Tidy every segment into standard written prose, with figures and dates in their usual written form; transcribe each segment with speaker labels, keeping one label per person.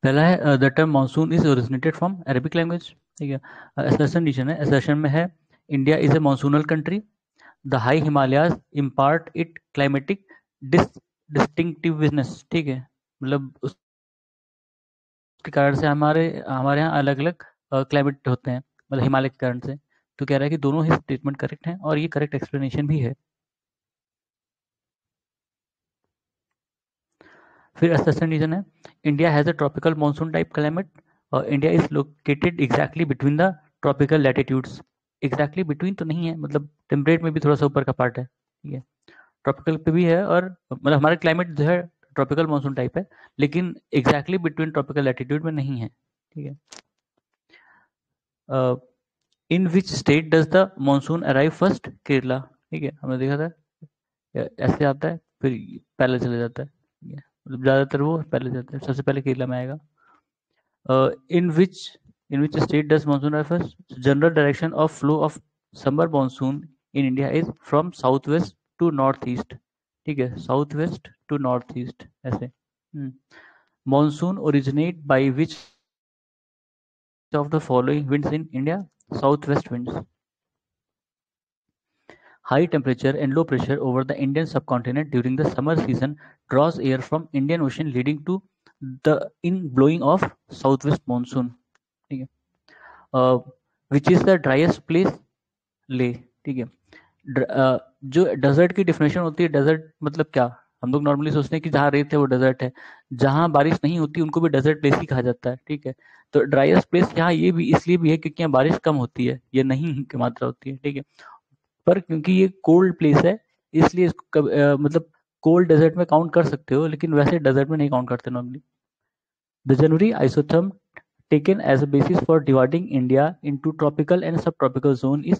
Speaker 1: पहला है the term monsoon is originated from Arabic language. ठीक है। असर्शन रीजन है, असर्शन में है India is a monsoonal country. The high Himalayas impart it climatic distinctiveness. ठीक है, मतलब उसके कारण से हमारे हमारे यहाँ अलग अलग क्लाइमेट होते हैं, मतलब हिमालय के कारण से। तो कह रहा है कि दोनों ही स्टेटमेंट करेक्ट हैं और ये करेक्ट एक्सप्लेनेशन भी है। फिर असर्शन रीजन है India has a tropical monsoon type climate. India is located exactly between the tropical latitudes. Exactly between तो नहीं है, मतलब टेम्परेट में भी थोड़ा सा ऊपर का पार्ट है। ठीक है, ट्रॉपिकल पे भी है और मतलब हमारा क्लाइमेट जो है ट्रॉपिकल मानसून टाइप है, लेकिन एग्जैक्टली बिटवीन ट्रॉपिकल लैटिट्यूड में नहीं है। ठीक है। In which state does the monsoon arrive first? Kerala. ठीक है, हमने देखा था ऐसे आता है फिर पहले चले जाता है। ठीक है, मतलब ज़्यादातर वो पहले जाता है, सबसे पहले केरला में आएगा। In which state does monsoon arrive first? General direction of flow of summer monsoon in India is from south west to north east. ठीक है, south west to north east ऐसे। Monsoon originate by which of the following winds in India? Southwest winds. High temperature and low pressure over the Indian subcontinent during the summer season draws air from Indian Ocean leading to the in-blowing of southwest monsoon. ठीक है। Which is the driest place? ले। ठीक है। जो desert की definition होती है, desert मतलब क्या? हम लोग नॉर्मली सोचते हैं कि जहाँ रेत है वो डेजर्ट है, जहाँ बारिश नहीं होती उनको भी डेजर्ट प्लेस ही कहा जाता है। ठीक है, तो ड्राइएस्ट प्लेस यहाँ ये भी इसलिए भी है क्योंकि यहाँ बारिश कम होती है, ये नहीं की मात्रा होती है। ठीक है, पर क्योंकि ये कोल्ड प्लेस है इसलिए इसको मतलब कोल्ड डेजर्ट में काउंट कर सकते हो, लेकिन वैसे डेजर्ट में नहीं काउंट करते normally. The January isotherm taken as a basis for dividing India into tropical and subtropical zone is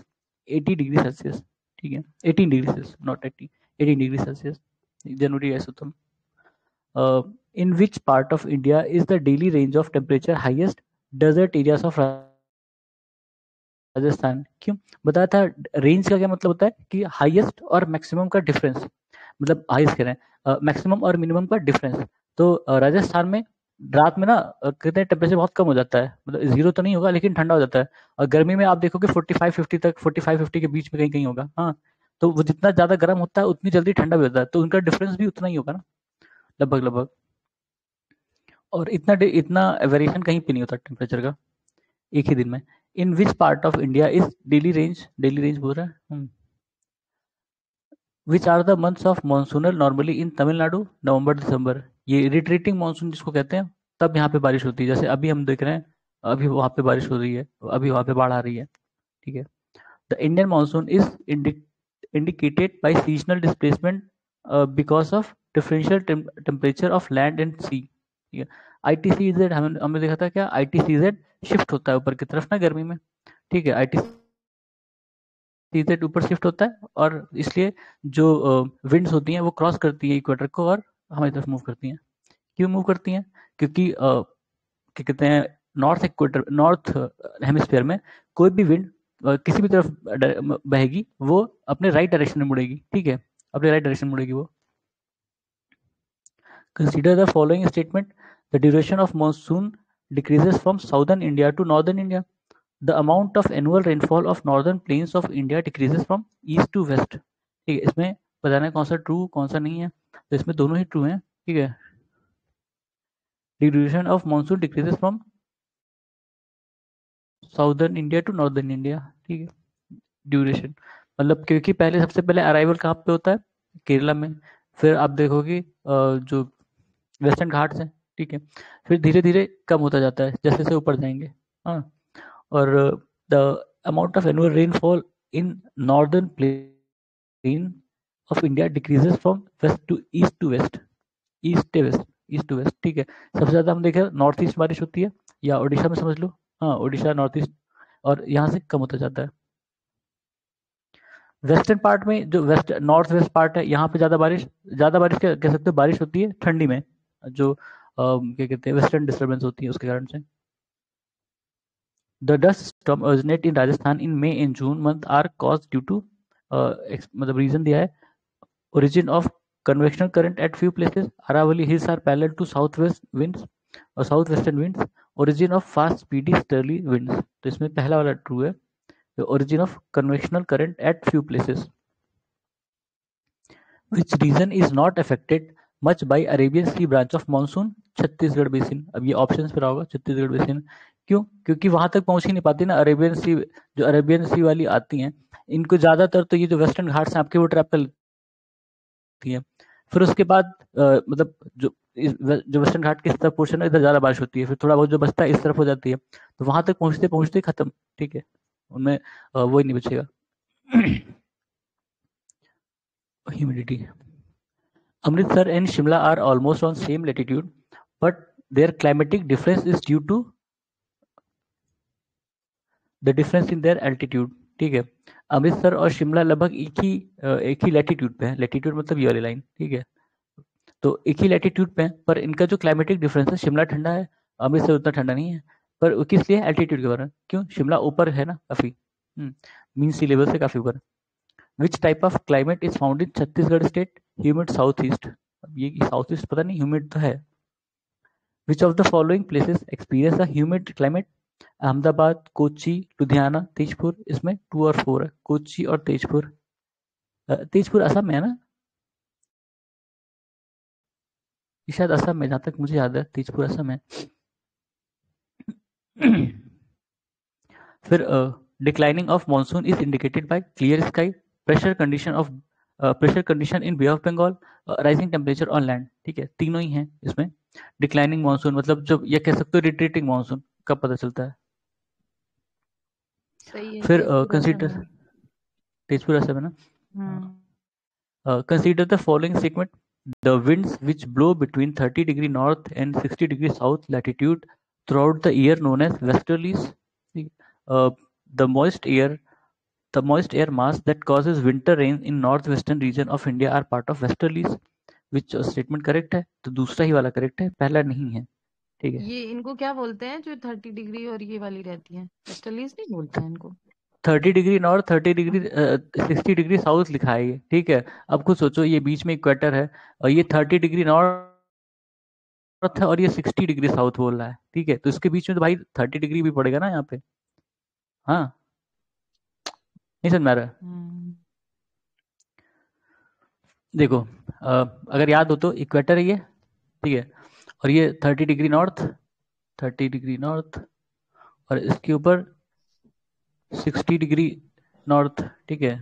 Speaker 1: 80 degree Celsius. ठीक है, 18 degree Celsius, not 80, 18 degree Celsius January isotherm. In which part of India is the daily range of temperature highest? Desert areas of Rajasthan. क्यों बताया था? Range का क्या मतलब होता है कि हाईएस्ट और मैक्सिमम का डिफरेंस, मतलब हाईएस्ट कह रहे हैं, मैक्सिमम और मिनिमम का डिफरेंस। तो राजस्थान में रात में ना कहते हैं टेम्परेचर बहुत कम हो जाता है, मतलब जीरो तो नहीं होगा लेकिन ठंडा हो जाता है। और गर्मी में आप देखोगे 45-50 तक, 45-50 के बीच में कहीं कहीं होगा। हाँ, तो वो जितना ज्यादा गर्म होता है उतनी जल्दी ठंडा भी होता है, तो उनका डिफरेंस भी उतना ही होगा ना, लगभग लगभग। और इतना वेरिएशन कहीं पे नहीं होता टेम्परेचर का एक ही दिन में। In which part of India is daily range बोल रहा है। Which are the months of monsoonal normally in Tamil Nadu? नवंबर दिसंबर। ये रिट्रीटिंग मानसून जिसको कहते हैं, तब यहाँ पे बारिश होती है। जैसे अभी हम देख रहे हैं, अभी वहाँ पे बारिश हो रही है, अभी वहाँ पे बाढ़ आ रही है। ठीक है। The Indian monsoon is indicated by seasonal displacement because of differential temperature of land and sea। ठीक है। ITCZ हमने देखा था क्या? ITCZ शिफ्ट होता है ऊपर की तरफ ना गर्मी में। ठीक है, ITCZ ऊपर शिफ्ट होता है और इसलिए जो विंड्स होती हैं वो क्रॉस करती है इक्वेटर को और हमारी तरफ मूव करती हैं। क्यों मूव करती हैं? क्योंकि क्या कहते हैं, नॉर्थ हेमिस्फीयर में कोई भी विंड किसी भी तरफ बहेगी वो अपने राइट डायरेक्शन में मुड़ेगी। ठीक है, अपने राइट डायरेक्शन में मुड़ेगी वो। Consider the following statement. The duration of monsoon decreases from southern India to northern India. The amount of annual rainfall of northern plains of India decreases from east to west. ठीक है, इसमें बताना है कौन सा ट्रू कौन सा नहीं है, तो इसमें दोनों ही ट्रू हैं। ठीक है, duration of monsoon decreases from southern India to northern India. ठीक है, ड्यूरेशन मतलब क्योंकि पहले सबसे पहले अराइवल कहाँ पे होता है? केरला में। फिर आप देखोगे जो वेस्टर्न घाट्स हैं। ठीक है, फिर धीरे धीरे कम होता जाता है जैसे जैसे ऊपर जाएंगे। हाँ, और the amount of annual rainfall in northern plain of India decreases from west to east to west, east to west. ठीक है, सबसे ज़्यादा हम देखें नॉर्थ ईस्ट बारिश होती है, या उड़ीसा में समझ लो। हाँ, उड़ीसा नॉर्थ ईस्ट, और यहाँ से कम होता जाता है। वेस्टर्न पार्ट में जो नॉर्थ वेस्ट पार्ट है यहाँ पे ज़्यादा बारिश कह सकते हो बारिश होती है ठंडी में, जो क्या कहते हैं वेस्टर्न डिस्टर्बेंस होती है उसके कारण से। The dust storm originate in Rajasthan in May and June month are cause due to, मतलब रीजन दिया है, origin of convectional current at few places, Aravalli hills are parallel to southwest winds, और south western winds origin of fast speedy easterly winds, तो इसमें पहला वाला true है। Origin of convectional current at few places, which region is not affected much by Arabian Sea branch of monsoon, Chhattisgarh basin. अब ये options पे होगा Chhattisgarh basin, क्यों? क्योंकि वहां तक पहुंच ही नहीं पाती ना अरेबियन सी, जो अरेबियन सी वाली आती हैं इनको ज्यादातर तो ये जो वेस्टर्न घाट्स हैं आपके वो ट्रैप कर लेती हैं। फिर उसके बाद मतलब जो वेस्टर्न घाट के इस तरफ पोर्शन है इधर ज्यादा बारिश होती है, फिर थोड़ा बहुत जो बचता है इस तरफ हो जाती है, तो वहां तक पहुंचते पहुंचते खत्म। ठीक है, उनमें वो ही नहीं बचेगा। Humidity, Amritsar and Shimla are almost on same latitude, but their climatic difference is due to the difference in their altitude। ठीक है, अमृतसर और शिमला लगभग एक ही लैटिट्यूड पे है। लैटिट्यूड मतलब ये वाली लाइन। ठीक है, तो एक ही लैटिट्यूड पे है, पर इनका जो क्लाइमेटिक डिफरेंस है, शिमला ठंडा है, अमृतसर उतना ठंडा नहीं है। पर वो किस लिए? एल्टीट्यूड के बारे में। क्यों? शिमला ऊपर है ना काफी, मीन सी लेवल से काफी ऊपर। Which type of climate is found in Chhattisgarh state? Humid south east. अब ये साउथ ईस्ट पता नहीं, ह्यूमिड तो है। Which of the following places experience a humid climate? Ahmedabad, Kochi, Ludhiana, Tezpur. इसमें 2 और 4 है, कोची और तेजपुर। तेजपुर असम में है ना? ये शायद असम में, जहाँ तक मुझे याद है तेजपुर असम है। फिर declining of monsoon is indicated by clear sky, pressure condition in bay of Bengal, rising temperature on land. ठीक है, तीनों ही हैं इसमें। डिक्लाइनिंग मॉनसून मतलब जब ये कह सकते हो रिट्रीटिंग मॉनसून कब पता चलता है।
Speaker 2: सही है,
Speaker 1: फिर
Speaker 2: तेजपुर असम
Speaker 1: कंसीडर,
Speaker 2: है।
Speaker 1: तेजपुर असम है ना?
Speaker 2: हम्म।
Speaker 1: Consider the following sequence. The winds which blow between 30 degree north and 60 degree south latitude throughout the year known as westerlies. Uh, the moist air, the moist air mass that causes winter rain in northwestern region of India are part of westerlies. Which statement correct है? तो दूसरा ही वाला correct है, पहला नहीं है। ठीक है,
Speaker 2: ये इनको क्या बोलते हैं जो 30 डिग्री और ये वाली रहती है? वेस्टर्लीज नहीं बोलते हैं इनको?
Speaker 1: 30 degree north, 30 degree 60 degree south लिखा है ये। ठीक है, अब खुद सोचो ये बीच में इक्वेटर है और ये 30 डिग्री नॉर्थ है और ये 60 डिग्री साउथ बोल रहा है। ठीक है, तो इसके बीच में तो भाई 30 डिग्री भी पड़ेगा ना यहाँ पे। हाँ, नहीं समझ में आ रहा है?
Speaker 2: हम्म।
Speaker 1: देखो, अगर याद हो तो इक्वेटर है ये। ठीक है, और ये 30 डिग्री नॉर्थ, 30 डिग्री नॉर्थ, और इसके ऊपर 60 डिग्री नॉर्थ। ठीक है,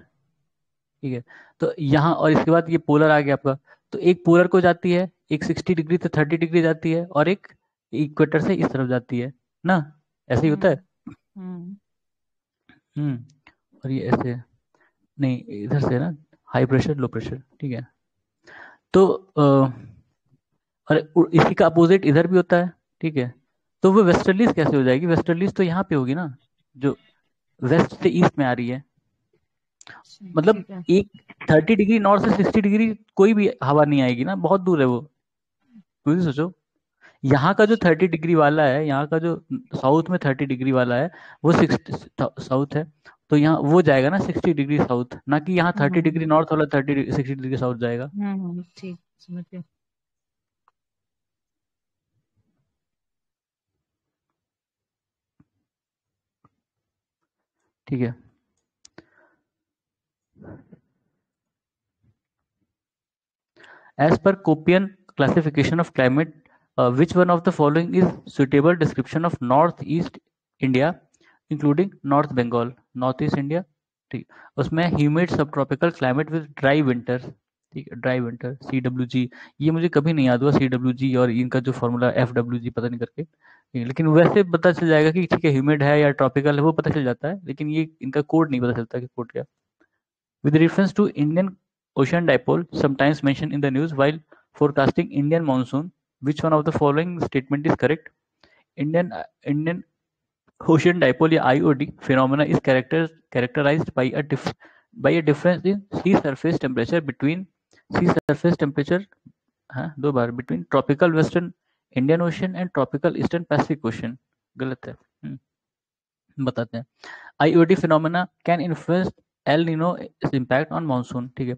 Speaker 1: ठीक है, तो यहाँ और इसके बाद ये पोलर आ गया आपका, तो एक पोलर को जाती है, एक 60 डिग्री से 30 डिग्री जाती है, और एक इक्वेटर से इस तरफ जाती है ना। ऐसे ही होता है।
Speaker 2: हम्म। हम्म।
Speaker 1: हम्म, और ये ऐसे नहीं, इधर से ना, हाई प्रेशर लो प्रेशर। ठीक है, तो और इसी का अपोजिट इधर भी होता है। ठीक है, तो वो वेस्टर्लीज कैसे हो जाएगी? वेस्टर्लीज तो यहाँ पे होगी ना, जो वेस्ट से ईस्ट में आ रही है। मतलब
Speaker 2: ठीक है।
Speaker 1: एक 30 डिग्री नॉर्थ से 60 डिग्री कोई भी हवा नहीं आएगी ना, बहुत दूर है वो। खुद ही सोचो, यहाँ का जो 30 डिग्री वाला है, यहाँ का जो साउथ में 30 डिग्री वाला है, वो 60 साउथ है, तो यहाँ वो जाएगा ना 60 डिग्री साउथ, ना कि यहाँ
Speaker 2: हम्म।
Speaker 1: 30 डिग्री नॉर्थ वाला 60 डिग्री साउथ जाएगा।
Speaker 2: ठीक, समझ गया।
Speaker 1: ठीक है, as per Köppen classification of climate, which one of the following is suitable description of northeast India including North Bengal, northeast India? ठीक, उसमें ह्यूमिड सब tropical climate with dry winter. ठीक है, ड्राई विंटर, CWG। ये मुझे कभी नहीं याद हुआ CWG और इनका जो फॉर्मूला FWG पता नहीं करके। ठीक है, लेकिन वैसे पता चल जाएगा कि ठीक है ह्यूमिड है या ट्रॉपिकल है, वो पता चल जाता है, लेकिन ये इनका कोड नहीं पता चलता कि कोड क्या। With reference to Indian Ocean Dipole, sometimes mentioned in the news while forecasting Indian monsoon, which one of the following statement is correct? Indian Ocean Dipole या IOD phenomena is characterized by a difference in sea surface temperature between sea surface temperature, हाँ दो बार, between tropical western Indian Ocean and tropical eastern Pacific Ocean। गलत है। बताते हैं। IOD phenomena can influence El Nino impact on monsoon. ठीक है,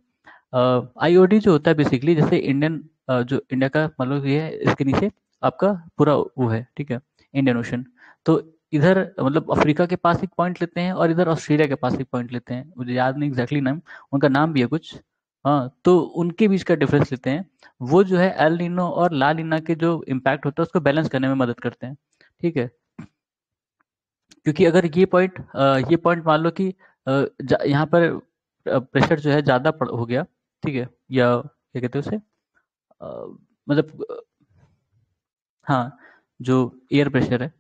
Speaker 1: IOD जो होता है बेसिकली, जैसे इंडियन जो इंडिया का मतलब ये है, इसके नीचे आपका पूरा वो है, ठीक है, इंडियन ओशन। तो इधर मतलब अफ्रीका के पास एक पॉइंट लेते हैं और इधर ऑस्ट्रेलिया के पास एक पॉइंट लेते हैं, मुझे याद नहीं एग्जैक्टली नाम, उनका नाम भी है कुछ। हाँ, तो उनके बीच का डिफरेंस लेते हैं। वो जो है एल नीनो और ला नीना के जो इम्पैक्ट होता है उसको बैलेंस करने में मदद करते हैं, ठीक है। क्योंकि अगर ये पॉइंट मान लो कि यहाँ पर प्रेशर जो है ज़्यादा हो गया, ठीक है, या क्या कहते हैं उसे, मतलब हाँ, जो एयर प्रेशर है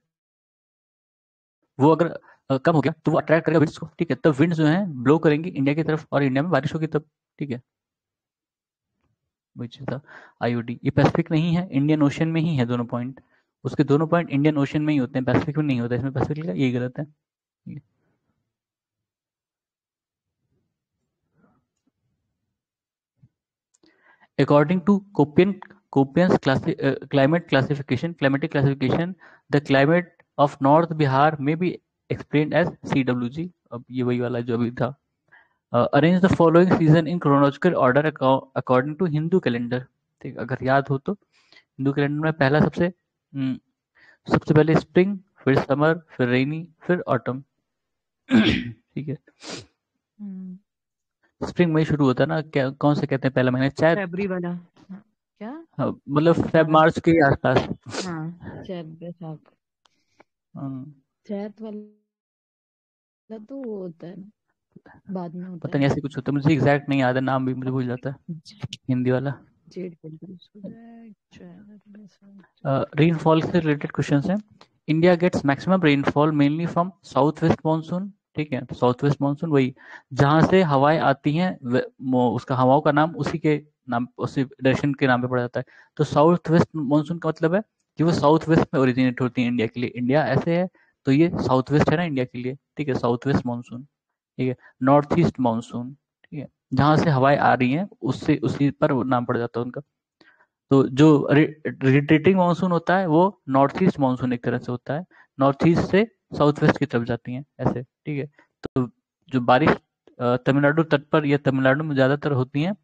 Speaker 1: वो अगर कम हो गया तो वो अट्रैक्ट करेगा विंड्स को, ठीक है, तब विंड्स जो है ब्लो करेंगी इंडिया की तरफ और इंडिया में बारिश होगी तब, ठीक है। विच इज द आईओडी, ये पैसिफिक नहीं है, इंडियन ओशन में ही है दोनों पॉइंट, उसके दोनों पॉइंट इंडियन ओशन में ही होते हैं, पैसिफिक में नहीं होता, इसमें पैसिफिक लिखा, यही गलत है। According to Köppen's climatic classification, the climate of North Bihar may be explained as CWG. अब ये वही वाला जो अभी था। Arrange the following season in chronological order according to Hindu calendar. ठीक, अगर याद हो तो हिंदू कैलेंडर में पहला सबसे पहले स्प्रिंग, फिर समर, फिर रेनी, फिर ऑटम। ठीक है, स्प्रिंग में ही शुरू होता है ना, क्या कौन से कहते हैं पहला महीना, चैत।
Speaker 2: फेब्रुअरी वाला। हाँ, क्या?
Speaker 1: हाँ, मतलब फेब
Speaker 2: मार्च।
Speaker 1: मार्च के आसपास।
Speaker 2: हाँ, चैत बैसाख।
Speaker 1: हाँ,
Speaker 2: चैत वाला तो वो होता है ना, बाद में होता
Speaker 1: पता
Speaker 2: है।
Speaker 1: नहीं ऐसे कुछ होता है, मुझे एग्जैक्ट नहीं याद है, नाम भी मुझे भूल जाता है हिंदी वाला।
Speaker 2: जेठ बोलते हैं उसको। चैत, बैसाख।
Speaker 1: रेनफॉल से रिलेटेड क्वेश्चन हैं। India gets maximum rainfall mainly from south west monsoon, ठीक है, तो साउथ वेस्ट मानसून वही जहां से हवाएं आती हैं, उसका हवाओं का नाम उसी के नाम, उसी डायरेक्शन के नाम पे पड़ जाता है। तो साउथ वेस्ट मानसून का मतलब है कि वो साउथ वेस्ट में ओरिजिनेट होती है इंडिया के लिए, इंडिया ऐसे है तो ये साउथ वेस्ट है ना इंडिया के लिए, ठीक है, साउथ वेस्ट मानसून, ठीक है। नॉर्थ ईस्ट मानसून, ठीक है, जहां से हवाएं आ रही हैं उससे उसी पर वो नाम पड़ जाता है उनका। तो जो रिट्रीटिंग मानसून होता है वो नॉर्थ ईस्ट मानसून एक तरह से होता है, नॉर्थ ईस्ट से साउथ वेस्ट की तरफ जाती हैं ऐसे, ठीक है। तो जो बारिश तमिलनाडु तट पर या तमिलनाडु में ज्यादातर होती हैं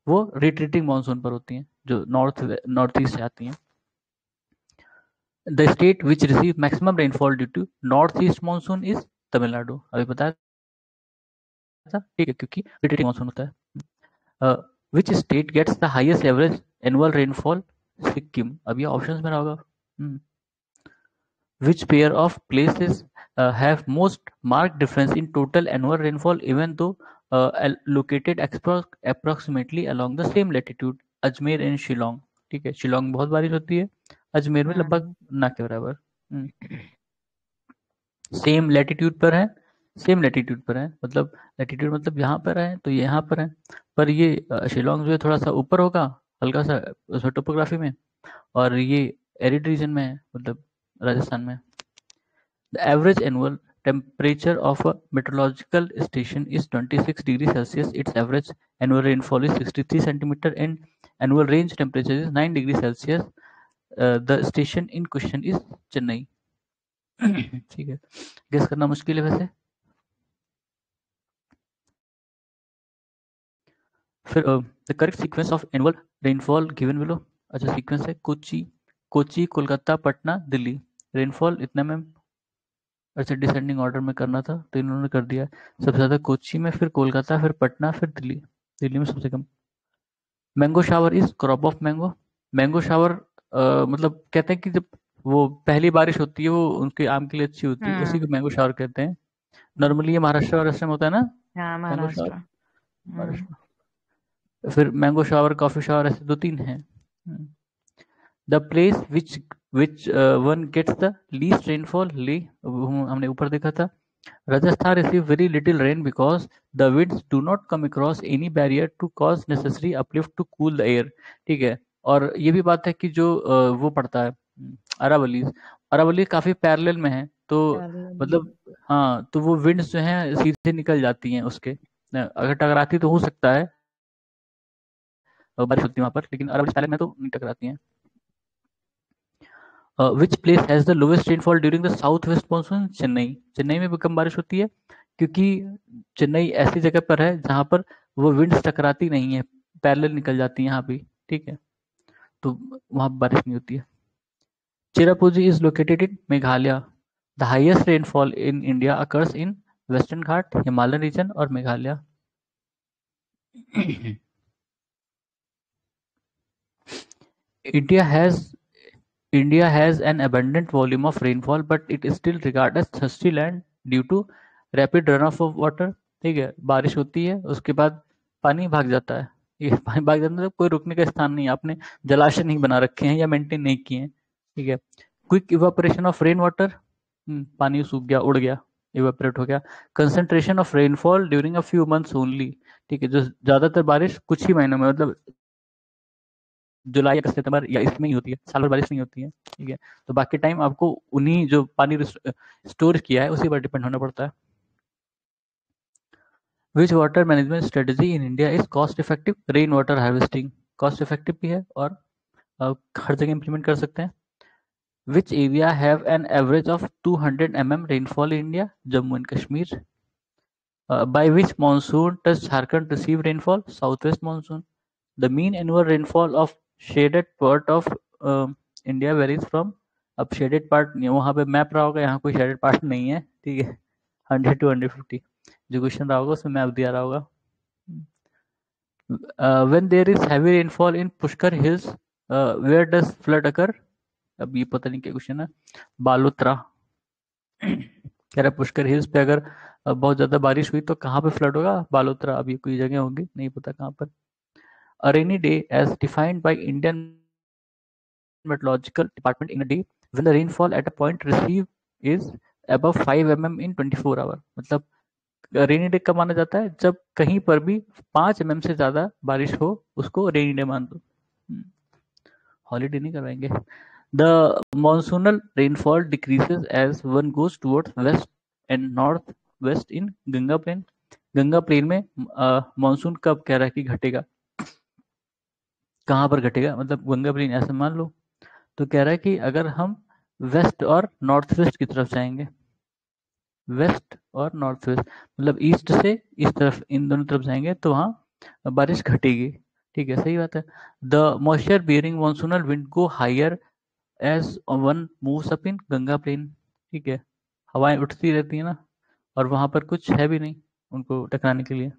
Speaker 1: वो रिट्रीटिंग मानसून पर होती हैं, जो नॉर्थ ईस्ट से आती हैं। The state which receive maximum rainfall due to north east monsoon is Tamil Nadu, अभी बताया था, ठीक है, क्योंकि रिट्रीटिंग मानसून होता है। Which state gets the highest average annual rainfall, Sikkim, अब ये ऑप्शंस में रहा होगा। Which pair of places have most marked difference in total annual rainfall even though located approximately along the same latitude? Ajmer and Shillong, ठीक है, शिलोंग में बहुत बारिश होती है, अजमेर में लगभग
Speaker 2: हाँ।
Speaker 1: ना के बराबर। सेम लैटिट्यूड पर है, सेम लैटिट्यूड पर है, मतलब लैटिट्यूड मतलब यहाँ पर है तो ये यहाँ पर है, पर ये शिलोंग जो है थोड़ा सा ऊपर होगा, हल्का सा उसमें टोपोग्राफी में, और ये एरिड रीजन में है, मतलब राजस्थान में। The average annual temperature of a meteorological station is 26 degrees Celsius. Its average annual rainfall is 63 centimeter and annual range temperature is 9 degrees Celsius. The station in question is Chennai. ठीक है, guess करना मुश्किल है वैसे। फिर the correct sequence of annual rainfall given below, अच्छा sequence है Kochi Kolkata Patna Delhi, rainfall इतना में, अच्छा डिसेंडिंग ऑर्डर में करना था तो इन्होंने कर दिया, सबसे ज़्यादा कोच्चि में, फिर कोलकाता, फिर पटना, फिर दिल्ली, दिल्ली में सबसे कम। Mango shower is crop of mango, mango shower मतलब कहते हैं कि जब वो पहली बारिश होती है वो उनके आम के लिए अच्छी होती है, उसी को मैंगो शावर कहते हैं। नॉर्मली ये महाराष्ट्र वाराष्ट्र में होता है ना,
Speaker 2: हाँ,
Speaker 1: मैंगो शावर,
Speaker 2: महाराष्ट्र।
Speaker 1: महाराष्ट्र। फिर मैंगो शावर, कॉफी शावर, ऐसे दो तीन हैं। The place which one gets the least rainfall, ले हमने ऊपर देखा था। Rajasthan receive very little rain because the winds do not come across any barrier to cause necessary uplift to cool the air, ठीक है। और ये भी बात है कि जो वो पड़ता है अरावली, अरावली काफी पैरेलल में है, तो मतलब हाँ, तो वो विंड्स जो हैं सीधे निकल जाती हैं उसके, अगर टकराती तो हो सकता है बारिश होती है वहां पर, लेकिन अरावली पैरेलल में तो नहीं टकराती हैं। Which place has the lowest rainfall during the south west monsoon, Chennai, Chennai में भी कम बारिश होती है क्योंकि चेन्नई ऐसी जगह पर है जहां पर वो विंड्स टकराती नहीं है, पैरेलल निकल जाती है यहाँ भी, ठीक है, तो वहां बारिश नहीं होती है। Cherrapunji is located in Meghalaya. The highest rainfall in India occurs in Western Ghat, Himalayan region or Meghalaya. India has India has an abundant volume of rainfall, but it is still regarded as thirsty land due to rapid runoff of water. ठीक है, बारिश होती है, उसके बाद पानी भाग जाता है। ये पानी भाग जाता है मतलब कोई रुकने का स्थान नहीं है, आपने जलाशय नहीं बना रखे हैं या मेंटेन नहीं किए हैं। ठीक है, quick evaporation of rain water, पानी सूख गया, उड़ गया, इवेपोरेट हो गया। Concentration of rainfall during a few months only. ठीक है, जो ज्यादातर बारिश कुछ ही महीनों में, मतलब जुलाई या सितंबर या इसमें ही होती है, साल भर बारिश नहीं होती है। ठीक है, तो बाकी टाइम आपको उन्हीं जो पानी स्टोर किया है उसी पर डिपेंड होना पड़ता है। Which water management strategy in India is cost effective? Rain water harvesting cost effective भी है और हर जगह इम्प्लीमेंट कर सकते हैं। Which area have an average of 200 mm rainfall in India? Jammu and Kashmir. By which monsoon does Jharkhand receive rainfall? South west monsoon. The mean annual rainfall of shaded part of India varies from, अब shaded part नहीं, वहाँ पे map रहा होगा, यहाँ कोई shaded part नहीं है। ठीक है, 100 to 150 जो क्वेश्चन रहा होगा उसमें मैप दिया रहा होगा। when there is heavy rainfall in Pushkar Hills, where does flood occur? अब ये पता नहीं क्या क्वेश्चन है। बालोतरा कह रहा है पुष्कर हिल्स पे अगर बहुत ज्यादा बारिश हुई तो कहाँ पे फ्लड होगा? बालोतरा। अब ये कोई जगह होगी, नहीं पता कहाँ पर। A rainy day as defined by Indian Meteorological Department in a day when the rainfall at a point received is above 5 mm in 24 hour। मतलब रेनी डे कब माना जाता है? जब कहीं पर भी 5 mm से ज्यादा बारिश हो, उसको रेनी डे मान दो। हॉलीडे नहीं करवाएंगे। The monsoonal rainfall decreases as one goes towards west and north west in Ganga plain. Ganga plain में मानसून कब कह रहा है कि घटेगा? कहाँ पर घटेगा? मतलब गंगा प्लेन ऐसे मान लो, तो कह रहा है कि अगर हम वेस्ट और नॉर्थ वेस्ट की तरफ जाएंगे, वेस्ट और नॉर्थ वेस्ट मतलब ईस्ट से इस तरफ, इन दोनों तरफ जाएंगे तो वहाँ बारिश घटेगी। ठीक है, सही बात है। The moisture bearing monsoonal wind go higher as one moves up in Ganga plain. ठीक है, हवाएं उठती रहती है ना, और वहां पर कुछ है भी नहीं उनको टकराने के लिए।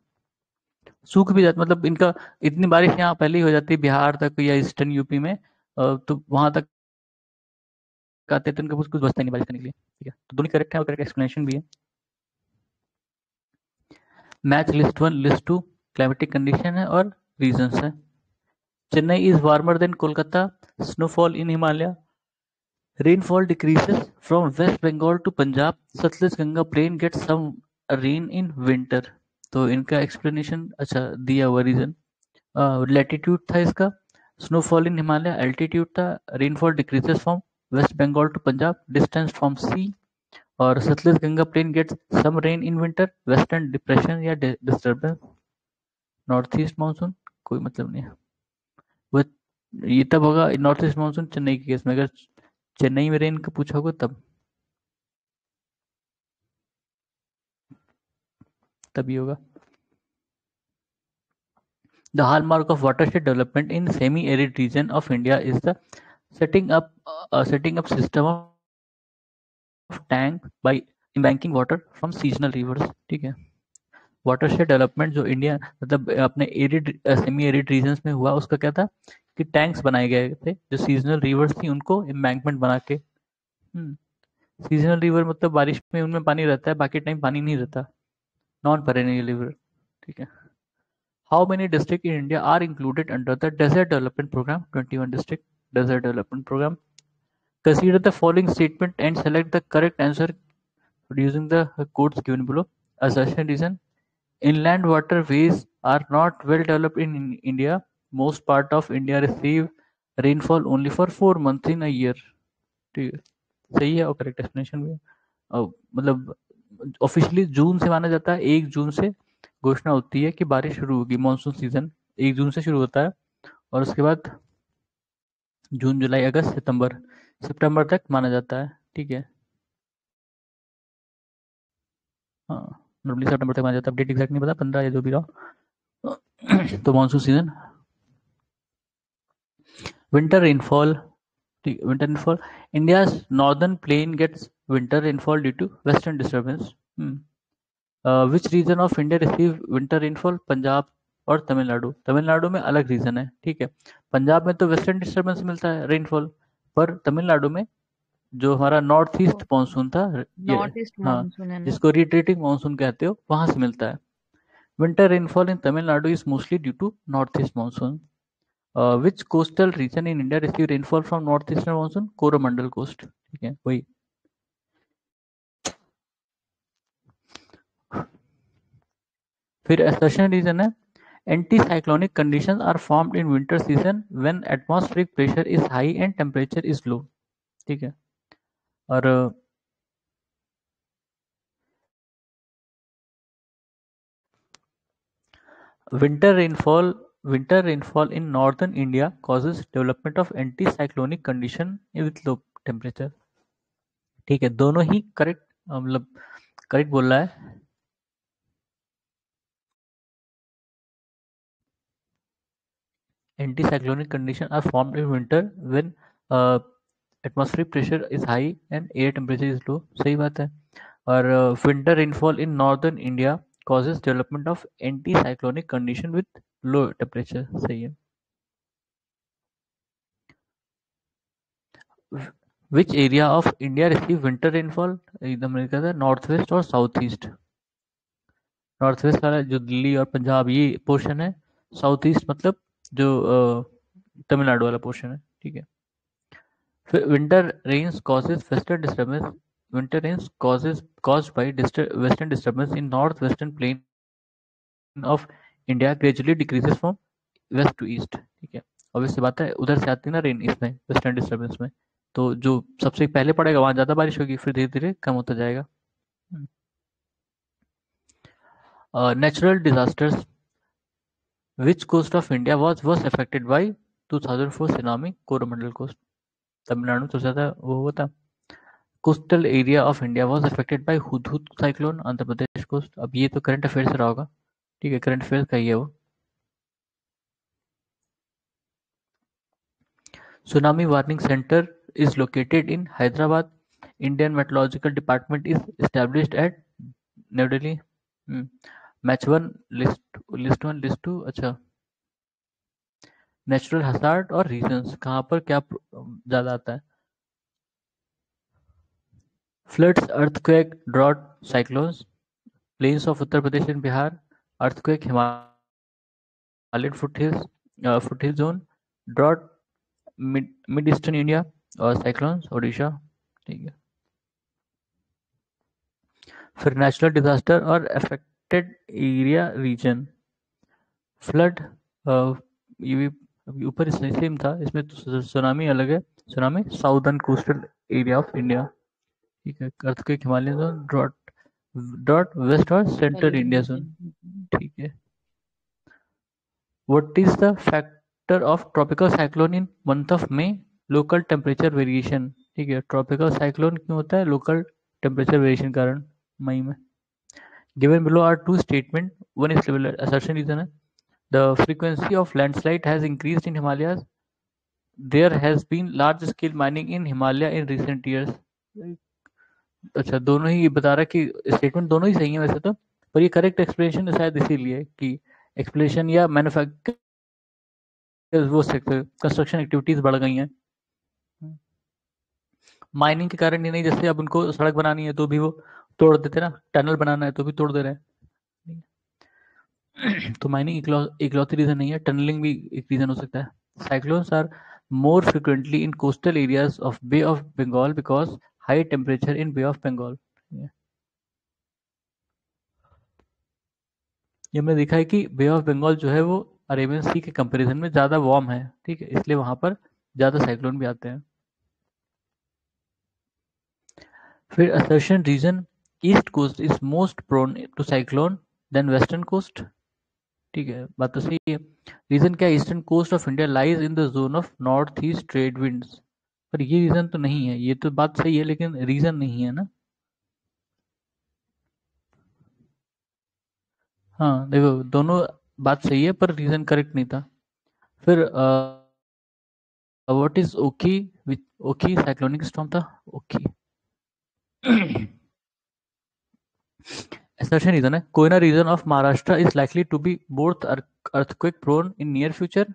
Speaker 1: सूख भी जाता, मतलब इनका इतनी बारिश यहाँ पहले ही हो जाती है बिहार तक या ईस्टर्न यूपी में, तो वहां तक आते हैं तो इनका कुछ बचता नहीं बारिश करने के लिए। ठीक है, तो दोनों करेक्ट है और करेक्ट एक्सप्लेनेशन भी है। Match list 1 list 2 climatic condition है और रीजंस है। Chennai is warmer than Kolkata, snowfall in Himalaya, rainfall decreases from West Bengal to Punjab, Sutlej Ganga plain get some rain in winter. तो इनका एक्सप्लेनेशन अच्छा दिया हुआ रीजन, लैटिट्यूड था इसका, स्नोफॉल इन हिमालय एल्टीट्यूड था, rainfall decreases from West Bengal to Punjab distance from sea, और Sutlej Ganga plain gets some rain in winter western depression या डिस्टर्बेंस, नॉर्थ ईस्ट मानसून कोई मतलब नहीं है। वो ये तब होगा नॉर्थ ईस्ट मानसून चेन्नई के केस में, अगर चेन्नई में रेन का पूछा होगा तभी होगा। The hallmark of watershed development in semi-arid region of India is the setting up system of tank by embanking water from seasonal rivers। ठीक है, वाटरशेड डेवलपमेंट जो इंडिया मतलब अपने एरिड सेमी एरिड रीजन्स में हुआ, उसका क्या था कि टैंक्स बनाए गए थे जो सीजनल रिवर्स थी उनको एम्बैंकमेंट बना के। सीजनल रिवर मतलब बारिश में उनमें पानी रहता है, बाकी टाइम पानी नहीं रहता, नॉन पेरेनियल रिवर। ठीक है। How many district in India are included under the desert development programme? 21 district desert development programme. Consider the following statement and select the correct answer using the codes given below. Assertion reason: inland waterways are not well developed in India. Most part of India receive rainfall only for 4 months in a year. ठीक है, सही है और correct explanation भी है। मतलब officially जून से माना जाता है, 1 जून से घोषणा होती है कि बारिश शुरू होगी, मानसून सीजन 1 जून से शुरू होता है, और उसके बाद जून जुलाई अगस्त सितंबर सितंबर तक माना जाता है। ठीक है, हाँ नॉर्मली सितंबर तक माना जाता है, डेट एग्जैक्ट नहीं पता, 15 या जो भी रहा। तो monsoon season, winter rainfall winter rainfall. India's northern plain gets winter rainfall due to western disturbance. Which region of India receive winter rainfall? Punjab और तमिलनाडु। तमिलनाडु में अलग रीजन है, ठीक है। पंजाब में तो वेस्टर्न डिस्टर्बेंस मिलता है रेनफॉल, पर तमिलनाडु में जो हमारा नॉर्थ ईस्ट मानसून था, ये
Speaker 2: नॉर्थ ईस्ट
Speaker 1: हाँ,
Speaker 2: मानसून है ना।
Speaker 1: जिसको रिट्रीटिंग मानसून कहते हो, वहां से मिलता है। Winter rainfall in Tamil Nadu is mostly due to north east monsoon. Which coastal region in India receive rainfall from north eastern monsoon? Coromandel coast, ठीक है वही। फिर असर्शन रीजन है, anticyclonic conditions are formed in winter season when atmospheric pressure is high and temperature is low, ठीक है। और winter rainfall in northern India causes development of anticyclonic condition with low temperature, ठीक है। दोनों ही correct, मतलब correct बोल रहा है। Anticyclonic conditions are formed in winter when atmospheric pressure is high and air temperature is low, सही बात है। और winter rainfall in northern India causes development of anticyclonic condition with low temperature, सही है। Which area of India receive winter rainfall? एकदम लिखा था north west और साउथ ईस्ट। नॉर्थ वेस्ट वाला जो दिल्ली और पंजाब ये पोर्शन है, साउथ ईस्ट मतलब जो तमिलनाडु वाला पोर्शन है, ठीक है। फिर winter rains causes western disturbance. Winter rains causes caused by western disturbance in north-western plain of India gradually decreases from west to east, ठीक है। ऑब्वियस सी बात है, उधर से आती है ना रेन, इसमें वेस्टर्न डिस्टर्बेंस में, तो जो सबसे पहले पड़ेगा वहां ज्यादा बारिश होगी, फिर धीरे धीरे कम होता जाएगा। Natural disasters. Which coast of India was worst affected by 2004 tsunami? Coromandel coast. Tamil Nadu तो ज्यादा वो हुआ था। Coastal area of India was affected by Hudhud cyclone. Andhra Pradesh coast. अब ये तो करंट अफेयर से रहा होगा, ठीक है, करंट अफेयर का ही है वो। Tsunami warning center is located in Hyderabad. Indian Meteorological Department is established at New Delhi. Match one, list one, list two, अच्छा। नेचुरल हजार्ड और रीजंस, कहाँ पर क्या ज्यादा आता है? Floods, earthquake, drought, cyclones, plains of Uttar Pradesh and Bihar, earthquake Himalayan foothill zone, drought mid eastern India, और cyclones Odisha, ठीक है। फिर नेचुरल डिजास्टर और अफेक्टेड एरिया रीजन। फ्लड, ये भी अभी ऊपर सेम था, इसमें तो सुनामी अलग है। Tsunami southern coastal area of India, ठीक है। Earthquake Himalayan zone, drought drought west और सेंट्रल इंडिया जोन, ठीक है। What is the factor of tropical cyclone in month of May? Local temperature variation, ठीक है। ट्रॉपिकल साइक्लोन क्यों होता है? लोकल टेम्परेचर वेरिएशन कारण, मई में। Given below are two statement, one is assertion reason है, the frequency of landslide has increased in Himalayas. There has been large scale mining in Himalaya in recent years. अच्छा, दोनों ही बता रहा है कि स्टेटमेंट दोनों ही सही है वैसे तो, पर ये करेक्ट एक्सप्लेनेशन शायद इसीलिए कि एक्सप्लेनेशन या मैन्युफैक्चर वो सेक्टर कंस्ट्रक्शन एक्टिविटीज बढ़ गई हैं माइनिंग के कारण ही नहीं। जैसे अब उनको सड़क बनानी है तो भी वो तोड़ देते ना, टनल बनाना है तो भी तोड़ दे रहे हैं। तो माइनिंग इकलौती रीजन नहीं है, टनलिंग भी एक रीजन हो सकता है। Cyclones are more frequently in coastal areas of bay of Bengal because high temperature in bay of Bengal. ये हमने देखा है कि बे ऑफ बंगाल जो है वो अरेबियन सी के कंपैरिजन में ज्यादा वार्म है, ठीक है, इसलिए वहां पर ज्यादा साइक्लोन भी आते हैं। फिर assertion reason, east coast is most prone to cyclone than western coast, ठीक है, बात तो सही है। रीजन क्या? Eastern coast of India lies in the zone of north east trade winds, पर ये रीजन तो नहीं है। ये तो बात सही है लेकिन रीजन नहीं है ना। हाँ देखो, दोनों बात सही है पर रीजन करेक्ट नहीं था। फिर what is Oki Oki cyclonic storm था, ओकी। Assertion reason है Koyna region of Maharashtra is likely to be both earthquake prone in near future,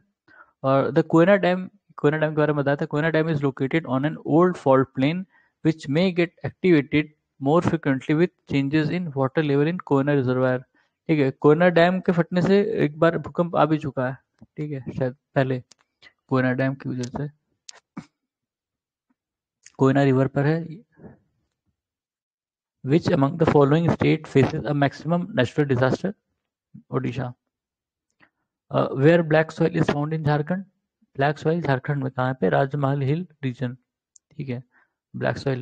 Speaker 1: और the Koyna Dam के बारे में बताया था। Koyna Dam is located on an old fault plain which may get activated more frequently with changes in water level in Koyna reservoir। ठीक है, Koyna dam के फटने से एक बार भूकंप आ भी चुका है, ठीक है, शायद पहले कोयना डैम की वजह से। कोयना रिवर पर है। Which among the following state faces a maximum natural disaster? Odisha। Where black soil is found in Jharkhand? Black soil Jharkhand में कहाँ पे? राजमहल हिल रीजन, ठीक है, black soil.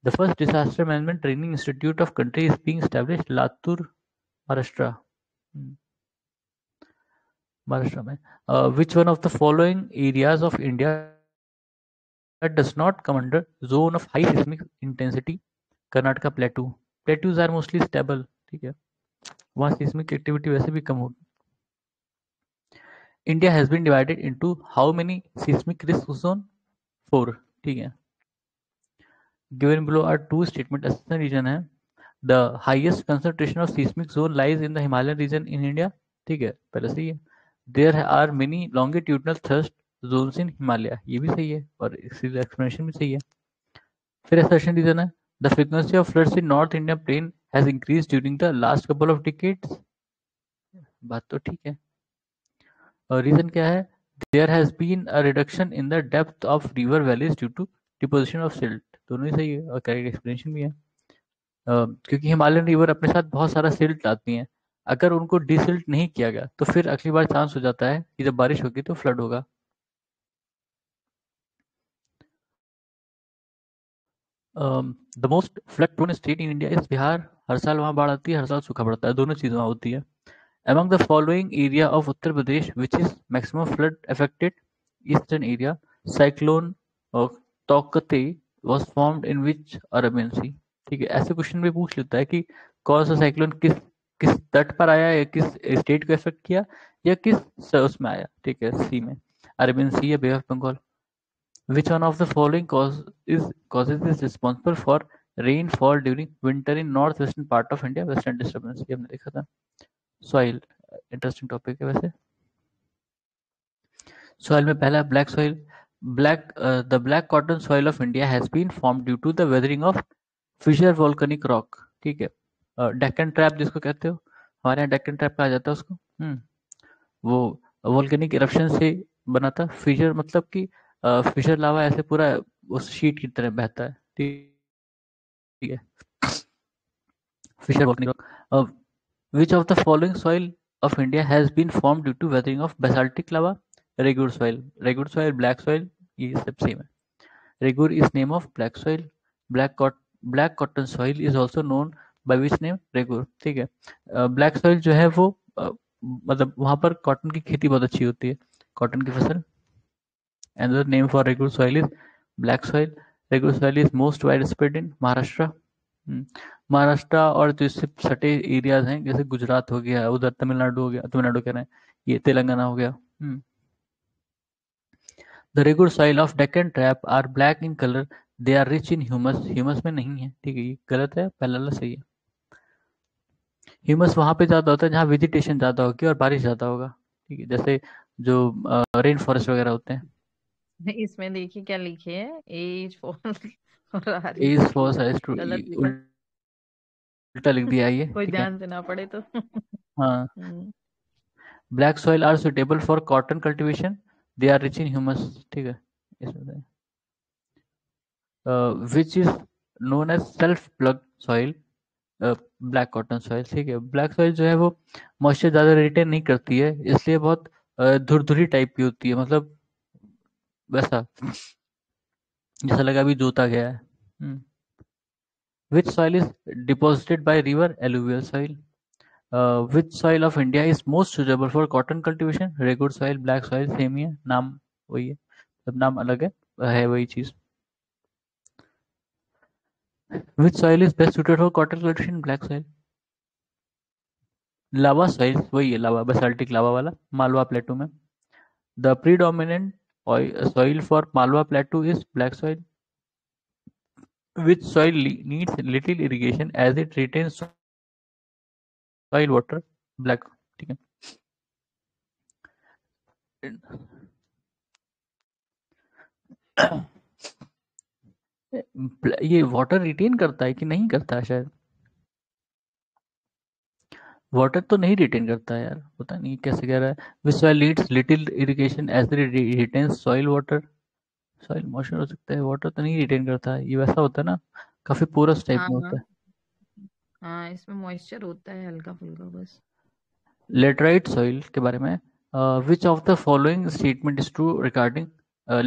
Speaker 1: The first disaster management training institute of country is being established Latur, Maharashtra. Maharashtra में। Which one of the following areas of India does not come under zone of high seismic intensity? Karnataka plateau. Plateaus are mostly stable, ठीक है, वहाँ seismic activity वैसे भी कम होगी। India has been divided into how many seismic risk zone? 4, ठीक है। Given below are 2 statement. Assam region है the highest concentration of seismic zone lies in the Himalayan region in India, ठीक है, पहले सही है। There are many longitudinal thrust zones in Himalaya, ये भी सही है और इसकी एक्सप्लेनेशन भी सही है। फिर असर्शन रीजन है the frequency of floods in north Indian plain has increase during the last couple of decades, बात तो ठीक है। और रीजन क्या है? There has been a reduction in the depth of river valleys due to deposition of silt, दोनों ही सही है और करेक्ट एक्सप्लेनेशन भी है। क्योंकि हिमालयन रिवर अपने साथ बहुत सारा सिल्ट लाती हैं, अगर उनको डिसिल्ट नहीं किया गया तो फिर अगली बार चांस हो जाता है कि जब बारिश होगी तो फ्लड होगा। The most flood prone state in India is Bihar. हर साल वहाँ बाढ़ आती है, हर साल सूखा पड़ता है, दोनों चीज़ वहाँ होती है। Among the following area of Uttar Pradesh, which is maximum flood affected eastern area, cyclone of Taukte was formed in which Arabian Sea? ठीक है, ऐसे क्वेश्चन में पूछ लेता है कि कौन सा साइक्लोन किस किस तट पर आया या किस स्टेट को इफेक्ट किया या किस उसमें आया, ठीक है, सी में, अरेबियन सी या bay of Bengal. Which one of the following causes is responsible for rainfall during winter in northwestern part of India? Western disturbance, ये हमने देखा था। सॉइल इंटरेस्टिंग टॉपिक है वैसे। सॉइल में पहला black soil. The black cotton soil of India has been form due to the weathering of fissure volcanic rock, ठीक है। डेक्कन ट्रैप जिसको कहते हो, हमारे यहाँ डेक्कन ट्रैप कहा जाता है उसको। वो वोल्केनिक इरप्शन से बना था। फिशर मतलब कि फिशर लावा ऐसे पूरा उस शीट की तरह बहता है, ठीक है, fissure volcanic rock. Which of the following soil of India has been formed due to weathering of basaltic lava? Regur soil, black soil, ये सब सेम है। Regur is name of black soil. Black cotton soil is also known by which name? Regur, ठीक है। Black soil जो है वो मतलब वहाँ पर कॉटन की खेती बहुत अच्छी होती है, कॉटन की फसल। Another name for Regur soil is black soil. Regur soil is most widespread in Maharashtra. Maharashtra और जो इससे सटे एरियाज हैं जैसे गुजरात हो गया, उधर तमिलनाडु हो गया, तमिलनाडु कह रहे हैं, ये तेलंगाना हो गया। The regular soil of Deccan trap are black in colour, they are rich in humus, humus में नहीं है, ठीक है, ये गलत है, पहला वाला सही है। ह्यूमस वहां पे ज्यादा होता है जहाँ वेजिटेशन ज्यादा होगी और बारिश ज्यादा होगा, ठीक है, जैसे जो रेन फॉरेस्ट वगैरह होते हैं।
Speaker 2: इसमें देखिए क्या लिखे है, एज फॉर और R
Speaker 1: as
Speaker 2: is true,
Speaker 1: for size two,
Speaker 2: गलत लिखा।
Speaker 1: उल्टा लिख दिया ये,
Speaker 2: कोई
Speaker 1: ठीक है।
Speaker 2: ध्यान से ना पड़े तो।
Speaker 1: हाँ,
Speaker 2: hmm,
Speaker 1: black soil are suitable for cotton cultivation, they are rich in humus, ठीक है, इसमें which is known as self plug soil, black cotton soil, ठीक है। ब्लैक सॉइल जो है वो मॉइस्चर ज़्यादा रिटेन नहीं करती है, इसलिए बहुत धुरधुरी टाइप की होती है, मतलब वैसा जैसा लगा अभी जोता गया है। Which soil is deposited by river? Alluvial soil. Which soil of India is most suitable for cotton cultivation? Regur soil, black soil, same ही है, नाम वही है, सब नाम अलग है वही चीज। विच soil is best suited for cotton cultivation? Black soil. Lava soil वही है, लावा बेसाल्टिक लावा वाला, मालवा प्लेटू में। The predominant soil for Malwa Plateau is black soil. Which soil needs little irrigation as it retains soil water? Black. ठीक है. ये water retain करता है कि नहीं करता है शायद. वाटर तो नहीं रिटेन करता है यार, पता नहीं कैसे कह रहा है. Which soil needs little irrigation as it retains soil water. Soil moisture हो सकता है, वाटर तो नहीं रिटेन करता है. ये वैसा होता है ना, काफी पोरस टाइप
Speaker 2: हाँ
Speaker 1: में
Speaker 2: हाँ
Speaker 1: होता है.
Speaker 2: हाँ, इसमें मॉइस्चर होता है हल्का फुल्का बस।
Speaker 1: लेटराइट सॉइल के बारे में, which of the following statement is true regarding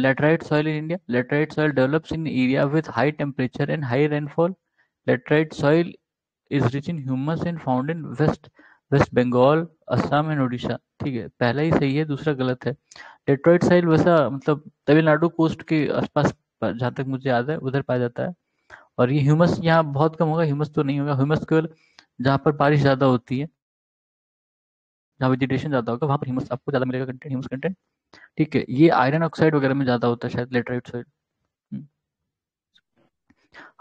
Speaker 1: laterite soil in India? Laterite soil develops in area with high temperature and high rainfall. Laterite soil is rich in humus and found in West Bengal, Assam and Orissa. ठीक है, पहला ही सही है, दूसरा गलत है. Laterite साइल वैसा मतलब तमिलनाडु कोस्ट के आसपास, जहाँ तक मुझे याद है उधर पाया जाता है. और ये ह्यूमस यहाँ बहुत कम होगा, ह्यूमस तो नहीं होगा. ह्यूमस केवल जहाँ पर बारिश ज़्यादा होती है, जहाँ वेजिटेशन ज़्यादा होगा, वहाँ पर ह्यूमस आपको ज़्यादा मिलेगा, कंटेंट, ह्यूमस कंटेंट. ठीक है, ये आयरन ऑक्साइड वगैरह में ज़्यादा होता है शायद लेटराइट सॉइल.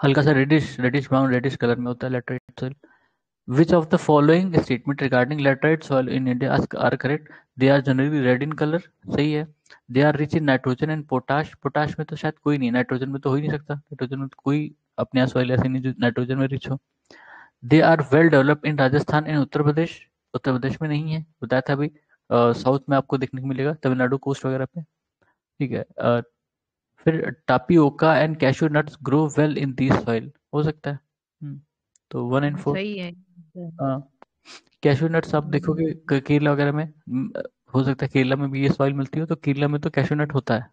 Speaker 1: हल्का सा reddish reddish brown reddish colour में होता है laterite soil. Which of the following statement regarding laterite soil in India are correct? They are generally red in color. सही है. They are rich in nitrogen and potash. Potash में तो शायद कोई नहीं, नाइट्रोजन में तो हो ही नहीं सकता. नाइट्रोजन में तो कोई अपने यहाँ सॉइल ऐसे नहीं जो नाइट्रोजन में रिच हो. They are well developed in Rajasthan and Uttar Pradesh. Uttar Pradesh में नहीं है, बताया था अभी. साउथ में आपको देखने को मिलेगा, तमिलनाडु कोस्ट वगैरह पे. ठीक है. फिर tapioca and cashew nuts grow well in this soil. हो सकता है. तो 1 and 4.
Speaker 2: सही है।
Speaker 1: हाँ, कैशू नट्स आप देखोगे केरला वगैरह में, हो सकता है केरला में भी ये सॉइल मिलती हो, तो केरला में तो कैशू नट होता है.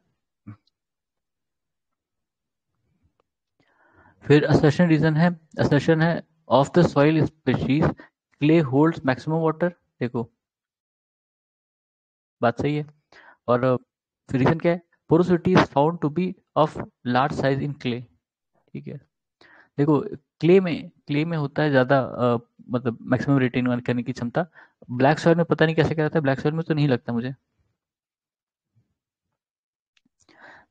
Speaker 1: फिर असर्शन है of the soil species clay holds maximum water. देखो, बात सही है. और फिर रीजन क्या है? Porosity is found to be of large size in clay. ठीक है. देखो, क्ले में होता है ज्यादा, मतलब मैक्सिमम रिटेन करने की क्षमता. ब्लैक सॉइल में पता नहीं कैसे क्या रहता है, ब्लैक सॉइल में तो नहीं लगता मुझे.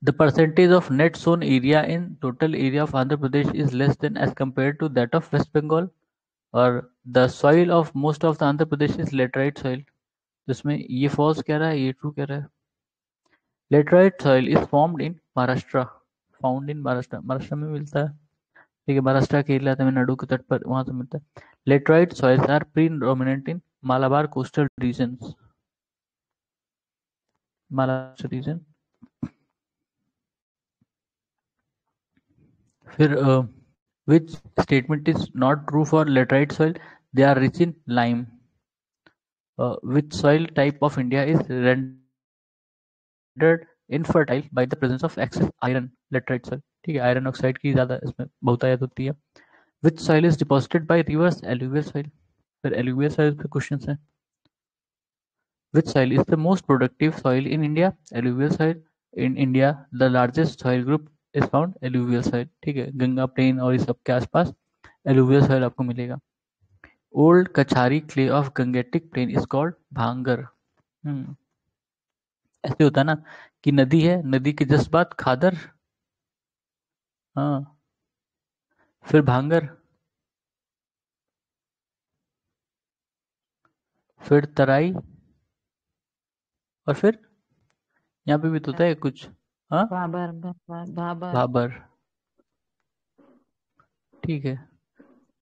Speaker 1: The percentage of net sown area in total area of Andhra Pradesh is less than as compared to that of West Bengal. और the soil of most of the Andhra Pradesh is laterite soil. जिसमें ये false कह रहा है, ये true कह रहा है. Laterite soil is formed in Maharashtra. Found in Maharashtra. Maharashtra में मिलता है. ठीक है, महाराष्ट्र, केरला, तमिलनाडु के तट पर वहां से मिलता है. Laterite soils are predominant in Malabar coastal regions. Malabar region. फिर which statement is not true for laterite soil? They are rich in lime. Which soil type of India is rendered infertile by the presence of excess iron? Laterite soil. ठीक है, iron oxide की ज़्यादा इसमें बहुतायत होती है. Which soil is deposited by rivers? Alluvial soil. फिर alluvial soil पे क्वेश्चन है. Which soil is the most productive soil in India? Alluvial soil. In India, the largest soil group is found alluvial soil. ठीक है, Ganga plane और इस सब के आसपास alluvial soil आपको मिलेगा. ओल्ड कछारी clay of Gangetic plain is called bhangar. ऐसे होता है ना कि नदी है, नदी के जस्ट बाद खादर. हाँ, फिर भांगर, फिर तराई, और फिर यहाँ पे भी तो होता है कुछ. हाँ,
Speaker 2: भाबर भाबर।
Speaker 1: भाबर. ठीक है,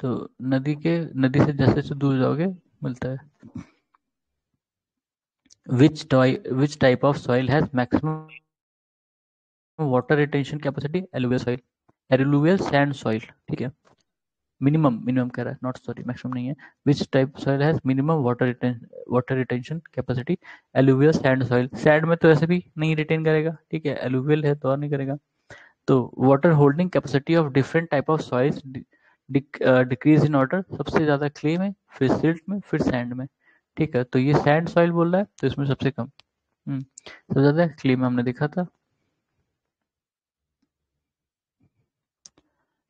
Speaker 1: तो नदी से जैसे जैसे दूर जाओगे मिलता है. Which type of soil has maximum water retention capacity? Alluvial soil. Alluvial sand soil. ठीक है, मिनिमम कह रहा है, नॉट सॉरी, मैक्सिमम नहीं है. Which type soil has minimum water retention capacity? Alluvial sand soil. Sand में तो ऐसे भी नहीं रिटेन करेगा. ठीक है, एलुवियल है तो और नहीं करेगा. तो water holding capacity of different type of soils decrease in order. सबसे ज्यादा क्ले में, फिर सिल्ट में, फिर सैंड में. ठीक है, तो ये सैंड सॉइल बोल रहा है, तो इसमें सबसे कम. सबसे ज्यादा क्ले में हमने देखा था.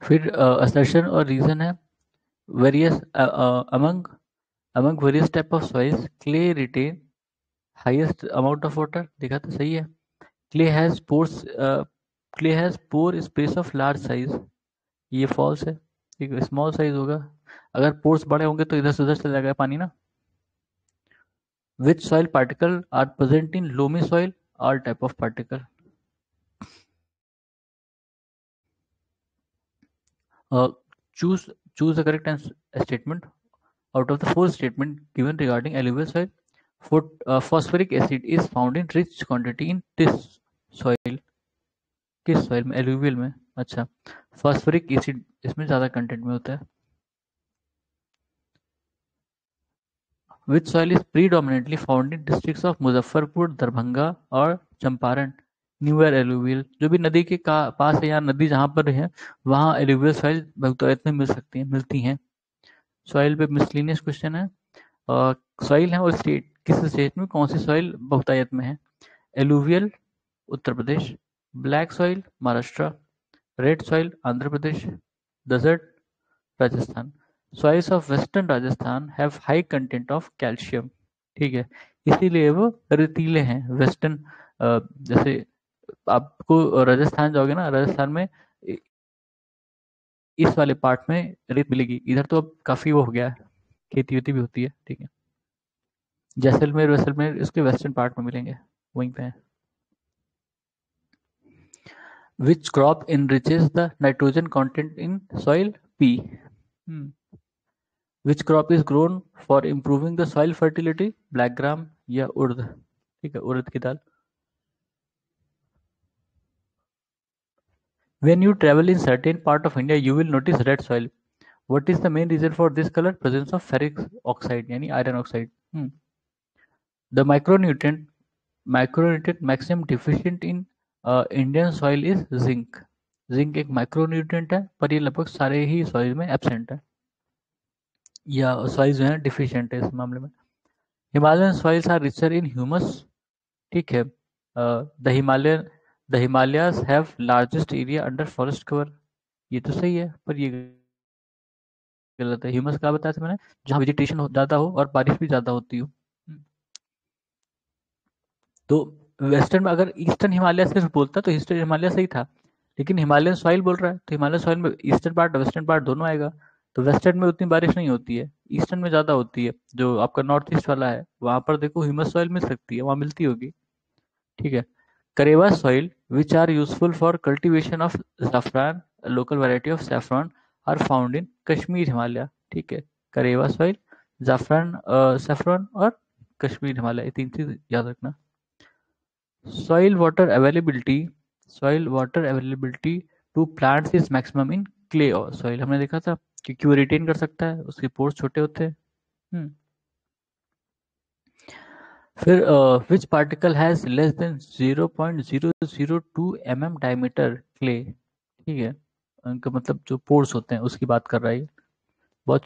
Speaker 1: फिर असर्शन और रीजन है. Various among various type of soils clay retain highest amount of water. देखा तो सही है. Clay has pores clay has pore space of large size, ये फॉल्स है। ठीक है, स्मॉल साइज होगा, अगर पोर्स बड़े होंगे तो इधर से उधर चला जाएगा पानी ना। Which soil particle are present in loamy soil, all type of particle. Choose choose the correct statement out of the four statement given regarding alluvial soil. Phosphoric acid is found in rich quantity in this soil, किस soil में, alluvial में। अच्छा, phosphoric acid इसमें ज़्यादा content में होता है। Which soil is predominantly found in districts of Muzaffarpur, Darbhanga और चंपारण, न्यूअर एलुवियल। जो भी नदी के पास है या नदी जहाँ पर है वहाँ एलुवियल सॉइल बहुतायत में मिल सकती है, मिलती हैं। सॉइल पे मिसलिनियस क्वेश्चन है। सॉइल है और स्टेट, किस स्टेट में कौन सी सॉइल बहुतायत में है। Alluvial Uttar Pradesh, black soil Maharashtra, red soil Andhra Pradesh, desert Rajasthan. Soils of western Rajasthan have high content of calcium. ठीक है, इसीलिए वो रेतीले हैं वेस्टर्न। जैसे आपको राजस्थान जाओगे ना, राजस्थान में इस वाले पार्ट में रेत मिलेगी, इधर तो अब काफी वो हो गया है, खेती वेती भी होती है। ठीक है, जैसलमेर वैसलमेर इसके वेस्टर्न पार्ट में मिलेंगे, वहीं पे है। Which crop enriches the nitrogen content in soil? P. Which crop is grown for improving the soil fertility? Black gram या उर्द। ठीक है, उर्द की दाल। When you travel in certain part of India, you will notice red soil. What is the main reason for this color? Presence of ferric oxide यानी iron oxide. The micronutrient maximum deficient in Indian soil is zinc. Zinc एक micronutrient है, पर ये लगभग सारे ही soil में absent है, या सॉइल जो है डिफिशिएंट है इस मामले में। Himalayan soils are richer in humus. ठीक है, the Himalayas have largest area under forest cover, ये तो सही है, पर ये गलत है। ह्यूमस क्या बताया था मैंने, जहाँ वेजिटेशन ज़्यादा हो और बारिश भी ज़्यादा होती हो। तो वेस्टर्न में अगर ईस्टर्न हिमालय सिर्फ बोलता तो ईस्टर्न हिमालय सही था, लेकिन हिमालयन सॉइल बोल रहा है तो हिमालयन सॉइल में ईस्टर्न पार्ट वेस्टर्न पार्ट दोनों आएगा। तो वेस्टर्न में उतनी बारिश नहीं होती है, ईस्टर्न में ज़्यादा होती है। जो आपका नॉर्थ ईस्ट वाला है वहाँ पर देखो ह्यूमस सॉइल मिल सकती है, वहाँ मिलती होगी। ठीक है, karewa soil which are useful for cultivation of saffron, local variety of saffron are found in Kashmir Himalaya. ठीक है, करेवा सॉइल, जाफरान, सैफरन और कश्मीर हिमालय, ये तीन चीज याद रखना। Soil water availability, soil water availability to plants is maximum in clay soil। हमने देखा था क्योंकि वो रिटेन कर सकता है, उसके पोर्स छोटे होते हैं। फिर which particle has less than 0.002 mm diameter clay. ठीक है, उनका मतलब जो पोर्स होते हैं उसकी बात कर रहा है, बहुत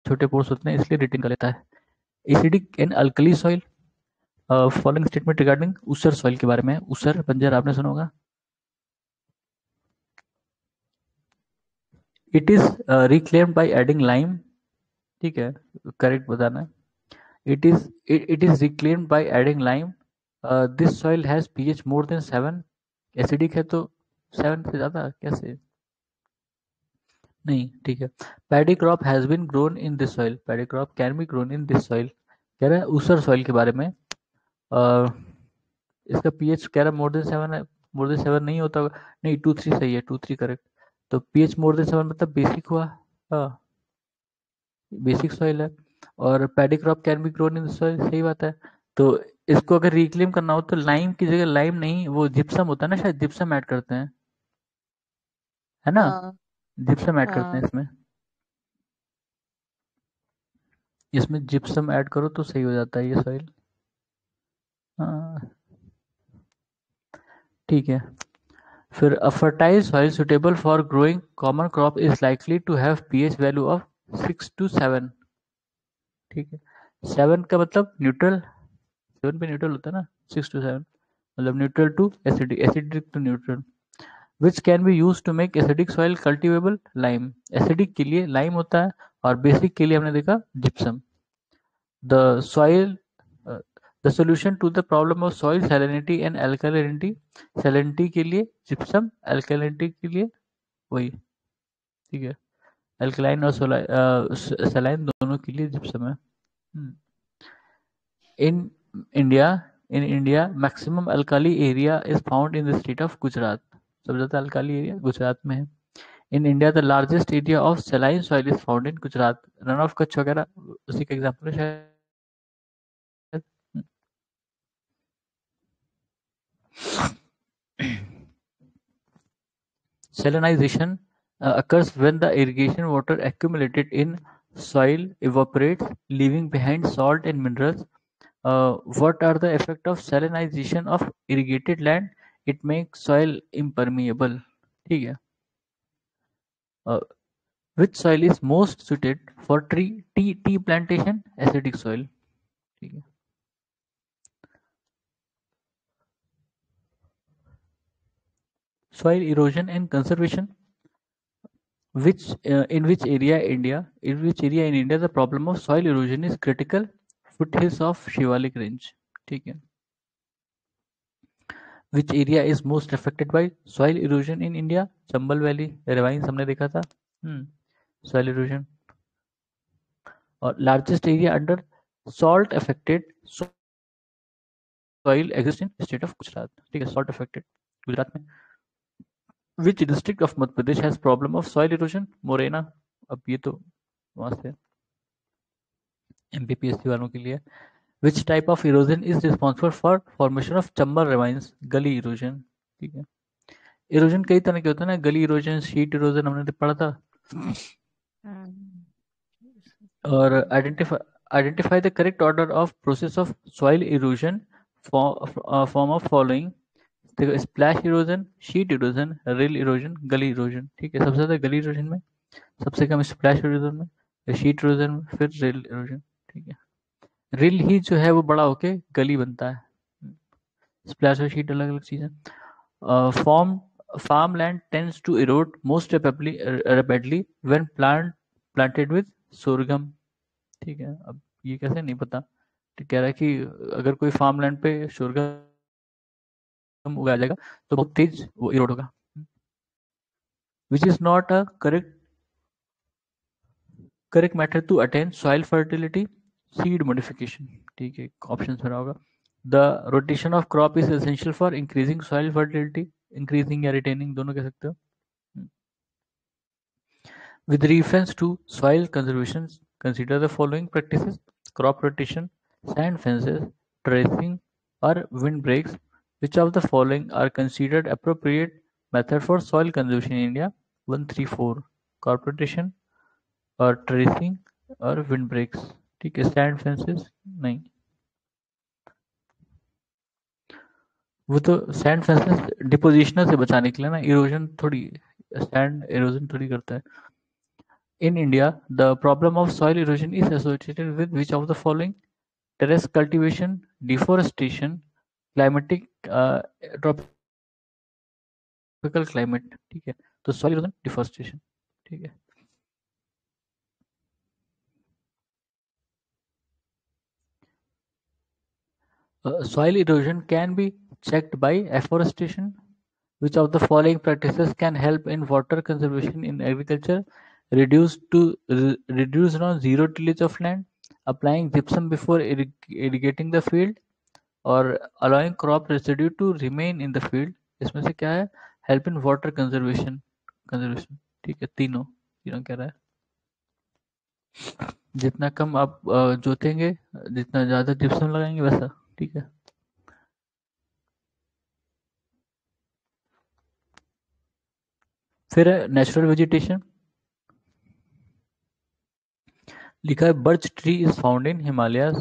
Speaker 1: छोटे पोर्स होते हैं इसलिए रिटेन कर लेता है। Acidic and alkali soil, following statement regarding ऊसर सॉइल के बारे में। ऊसर बंजर आपने सुना होगा। It is reclaimed by adding lime. ठीक है, करेक्ट बताना है। It is reclaimed by adding lime. This soil has pH more than 7। Acidic है तो 7 से ज्यादा कैसे, नहीं। ठीक है, paddy crop has been grown in this soil, paddy crop can be grown in this soil. कह रहा है ऊसर सॉइल के बारे में। इसका पीएच कह रहा है मोर देन 7 है, मोर देन 7 नहीं होता होगा, नहीं 2-3 सही है, 2-3 करेक्ट। तो पीएच मोर देन 7 मतलब बेसिक हुआ, बेसिक सॉइल है। और paddy crop can be grown in soil, सही बात है। तो इसको अगर रिक्लेम करना हो तो लाइम की जगह, लाइम नहीं वो जिप्सम होता है ना, शायद जिप्सम ऐड करते हैं, है ना,
Speaker 2: हाँ
Speaker 1: जिप्सम ऐड करते
Speaker 2: हाँ।
Speaker 1: हैं इसमें, इसमें जिप्सम ऐड करो तो सही हो जाता है ये सॉइल। हाँ ठीक है, फिर a fertile soil suitable for growing common crop is likely to have pH value of 6 to 7। ठीक है, 7 का मतलब न्यूट्रल, 7 पे न्यूट्रल होता है ना, 6 to 7 मतलब neutral to acidic, acidic to neutral. Which can be use to make acidic soil cultivable, lime. Acidic के लिए लाइम होता है और बेसिक के लिए हमने देखा gypsum. The soil the solution to the problem of soil salinity and alkalinity, salinity के लिए जिप्सम, अल्कलिनिटी के लिए वही, ठीक है, अल्कलाइन और सलाइन दोनों के लिए जिप्सम है। In India, maximum alkali area is found in the state of Gujarat, सबसे ज्यादा अल्काली एरिया गुजरात में है। In India the largest area of saline soil is found in Gujarat, run of Kutch वगैरह उसी का एग्जाम्पल है शायद। Salinization occurs when the irrigation water accumulated in soil evaporates, leaving behind salt and minerals. What are the effects of salinization of irrigated land? It makes soil impermeable. ठीक है. Uh, which soil is most suited for tea plantation? Acidic soil. ठीक है. Soil erosion and conservation. In which area in India the problem of soil erosion is critical? Foothills of Shivalik range. ठीक है. Which area is most affected by soil erosion in India? Chambal Valley, Ravines हमने देखा था. Soil erosion. और largest area under salt affected soil exists in state of Gujarat. ठीक है, salt affected Gujarat में. Which district of Madhya Pradesh has problem of soil erosion? Morena. अब ये तो वहां से MPPSC वालों के लिए. Which type of erosion is responsible for formation of chambal ravines? गली erosion. ठीक है. इरोजन कई तरह के होते हैं ना, गली इरोजन, शीट इरोजन हमने तो पढ़ा था. और identify the correct order of process of soil erosion form of following. देखो, स्प्लैश इरोजन, शीट इरोजन, रिल इरोजन, गली इरोजन. ठीक है, सबसे ज्यादा गली इरोजन में, सबसे कम स्प्लैश इरोजन में, शीट इरोजन में, फिर रिल इरोजन. ठीक है, रिल ही जो है वो बड़ा होके गली बनता है. स्प्लैश और शीट अलग अलग चीज है. Farmland tends to erode most rapidly when planted with sorghum. ठीक है, अब ये कैसे नहीं पता. तो कह रहा है कि अगर कोई फार्मलैंड पे sorghum उगाया जाएगा तो बहुत तेज वो इरोड होगा. Which is not a correct method to attain soil fertility? Seed modification. ठीक है, ऑप्शन भरा होगा. The rotation of crop is essential for increasing soil fertility. Increasing या retaining दोनों कह सकते हो. With reference to soil conservation, consider the following practices: crop rotation, sand fences, terracing, or windbreaks. Which of the following are considered appropriate method for soil conservation in India? 1, 3, 4. Crop rotation or terracing or windbreaks. ठीक है, sand fences नहीं. वो तो sand fences डिपोजिशनर से बचाने के लिए ना, इरोजन थोड़ी, सैंड इरोजन थोड़ी करता है. In India, the problem of soil erosion is associated with which of the following? Terrace cultivation, deforestation, climatic tropical climate. ठीक है, तो soil erosion, deforestation. ठीक है. Soil erosion can be checked by afforestation. Which of the following practices can help in water conservation in agriculture? Reduce non-zero tillage of land, applying gypsum before irrigating the field, और allowing crop residue to remain in the field. इसमें से क्या है? Help in water conservation. ठीक है, तीनों कह रहा है. जितना कम आप जोतेंगे, जितना ज्यादा जिप्सम लगाएंगे वैसा. ठीक है. फिर है नेचुरल वेजिटेशन. लिखा है birch tree is found in Himalayas.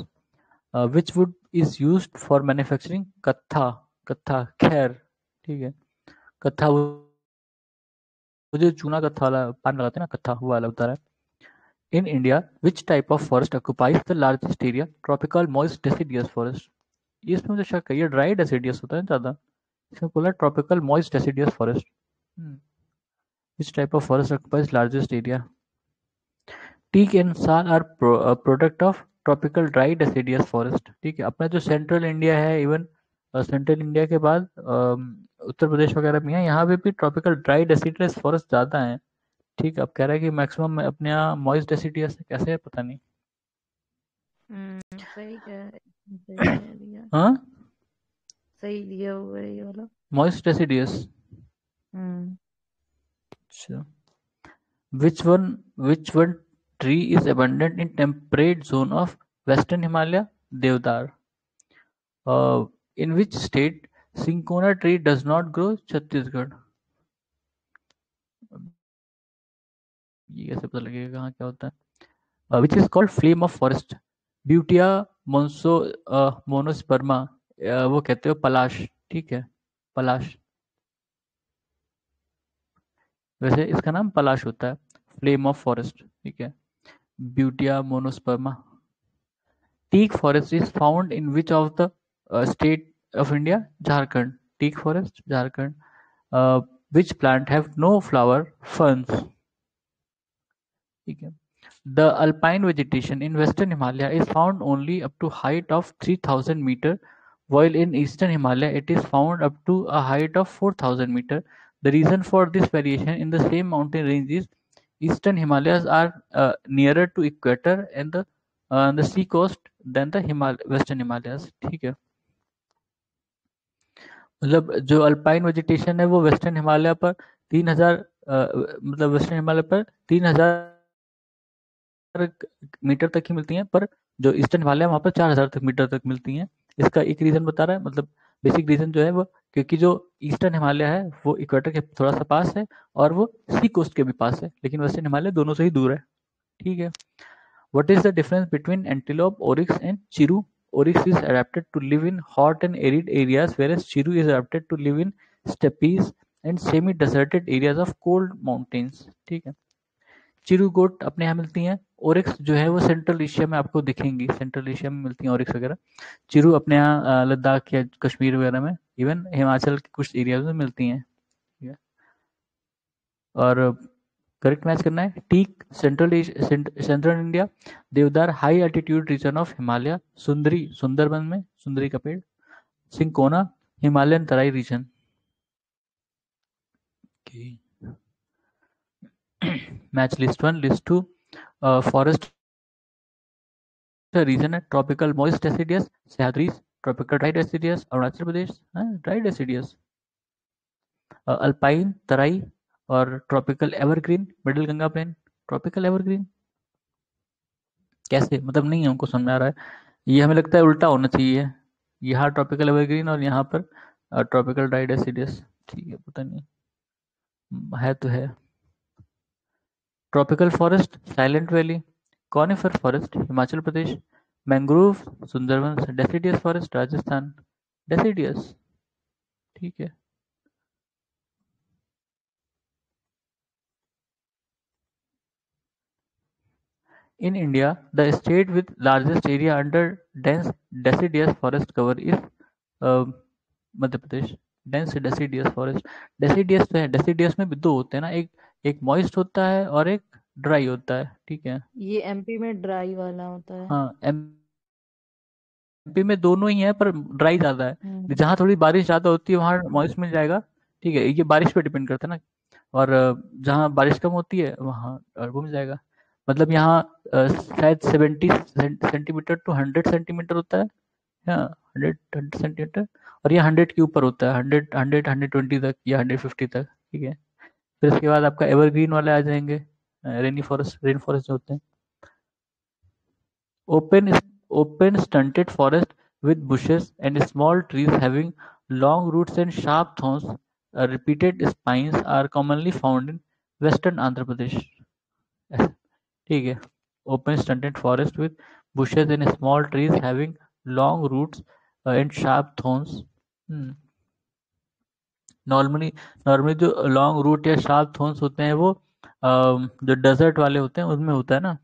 Speaker 1: Which would is used for manufacturing? कत्था खैर. ठीक है, कत्था वो जो चूना कत्था वाला पान लगाते हैं ना, कत्था वो वाला बता रहा है. In India which type of forest occupies the largest area? Tropical moist deciduous forest. ये इसमें मुझे शक है, ये ड्राई डेसिडियस होता है ज्यादा, इसमें बोला tropical moist deciduous forest. Which type of forest occupies largest area? Teak and sal are product of tropical dry deciduous forest. ठीक है, अपना जो सेंट्रल इंडिया है, इवन सेंट्रल इंडिया के बाद उत्तर प्रदेश वगैरह भी है, यहाँ पे भी ट्रॉपिकल ड्राई डेसिडियस फॉरेस्ट ज़्यादा है। ठीक है, अब कह रहा है कि मैक्सिमम अपने यहाँ मॉइस्ट डेसिडियस है, कैसे है पता नहीं।
Speaker 2: सही कह दिया।
Speaker 1: हाँ,
Speaker 2: सही दिया हुआ है ये वाला।
Speaker 1: Moist deciduous.
Speaker 2: हम्म।
Speaker 1: अच्छा, which one tree is abundant in temperate zone of western Himalaya? Devdar. In which state Cinchona tree does not grow? Chhattisgarh. ये कैसे पता लगेगा कहाँ क्या होता है? Which is called flame of forest. Butea monosperma. वो कहते हो पलाश। ठीक है, पलाश। वैसे इसका नाम पलाश होता है, फ्लेम ऑफ फॉरेस्ट। ठीक है, Butea monosperma. Teak forest is found in which of the state of India? Jharkhand. Teak forest, Jharkhand. Uh, which plant have no flower? Ferns. ठीक है. The alpine vegetation in western Himalaya is found only up to height of 3000 meter, while in eastern Himalaya it is found up to a height of 4000 meter. The reason for this variation in the same mountain range is eastern Himalayas are nearer to equator and the sea coast than the western Himalayas. ठीक है, मतलब जो alpine vegetation है वो western Himalaya पर 3000 मतलब western Himalaya पर 3000 metre तक ही मिलती हैं, पर जो ईस्टर्न हिमालय है वहाँ पर 4000 तक मीटर तक मिलती हैं। इसका एक रीज़न बता रहा है, मतलब बेसिक रीज़न जो है वो, क्योंकि जो ईस्टर्न हिमालय है वो इक्वेटर के थोड़ा सा पास है और वो सी कोस्ट के भी पास है, लेकिन वेस्टर्न हिमालय दोनों से ही दूर है। ठीक है, what is the difference between antelope, oryx and chiru? Oryx is adapted to live in hot and arid areas, whereas Chiru is adapted to live in steppes and semi-deserted areas of cold mountains. ठीक है, चिरू गोट अपने यहाँ मिलती हैं, Oryx जो है वो central Asia में आपको दिखेंगी, सेंट्रल एशिया में मिलती हैं ओरिक्स वगैरह। चिरू अपने यहाँ लद्दाख या कश्मीर वगैरह में, इवन हिमाचल के कुछ एरियाज में मिलती हैं। ठीक है, और करेक्ट मैच करना है। Teak central India, deodar high altitude region of Himalaya, sundari Sundarban में सुंदरी का पेड़, cinchona Himalayan Terai region. Match list 1, list 2, forest region है tropical moist deciduous Sahyadri, tropical dry deciduous Arunachal Pradesh, dry deciduous alpine Terai, और tropical evergreen middle Ganga plain. Tropical evergreen कैसे, मतलब नहीं है हमको समझ में आ रहा है, ये हमें लगता है उल्टा होना चाहिए, यहाँ ट्रॉपिकल एवरग्रीन और यहाँ पर ट्रॉपिकल ड्राई डेसिडियस। ठीक है, पता नहीं है तो है। Tropical forest Silent Valley, conifer forest Himachal Pradesh, mangrove Sundarban, deciduous forest Rajasthan. Deciduous, ठीक है। In India, the state with largest area under dense deciduous forest cover is Madhya Pradesh. Dense deciduous forest, deciduous तो है, डेसिडियस में भी दो होते हैं ना, एक एक मॉइस्ट होता है और एक ड्राई होता है। ठीक है,
Speaker 2: ये एमपी में ड्राई वाला होता है।
Speaker 1: हाँ एमपी में दोनों ही है पर ड्राई ज्यादा है, जहाँ थोड़ी बारिश ज्यादा होती है वहाँ मॉइस्ट मिल जाएगा। ठीक है, ये बारिश पे डिपेंड करता है ना, और जहाँ बारिश कम होती है वहाँ वो मिल जाएगा। मतलब यहाँ शायद 70 सेंटीमीटर टू 100 सेंटीमीटर होता है, हाँ 100 सेंटीमीटर, और ये 100 के ऊपर होता है, 120 तक या 150 तक। ठीक है, फिर इसके बाद आपका एवरग्रीन वाले आ जाएंगे, रेनी फॉरेस्ट, रेन फॉरेस्ट जो होते हैं। Open stunted forest with bushes and small trees having long roots and sharp thorns. Repeated spines are commonly found in western Andhra Pradesh. ठीक है, open stunted forest with bushes and small trees having long roots and sharp thorns. Normally normally जो long route या sharp thorns होते हैं वो जो desert वाले होते हैं उसमें होता है ना।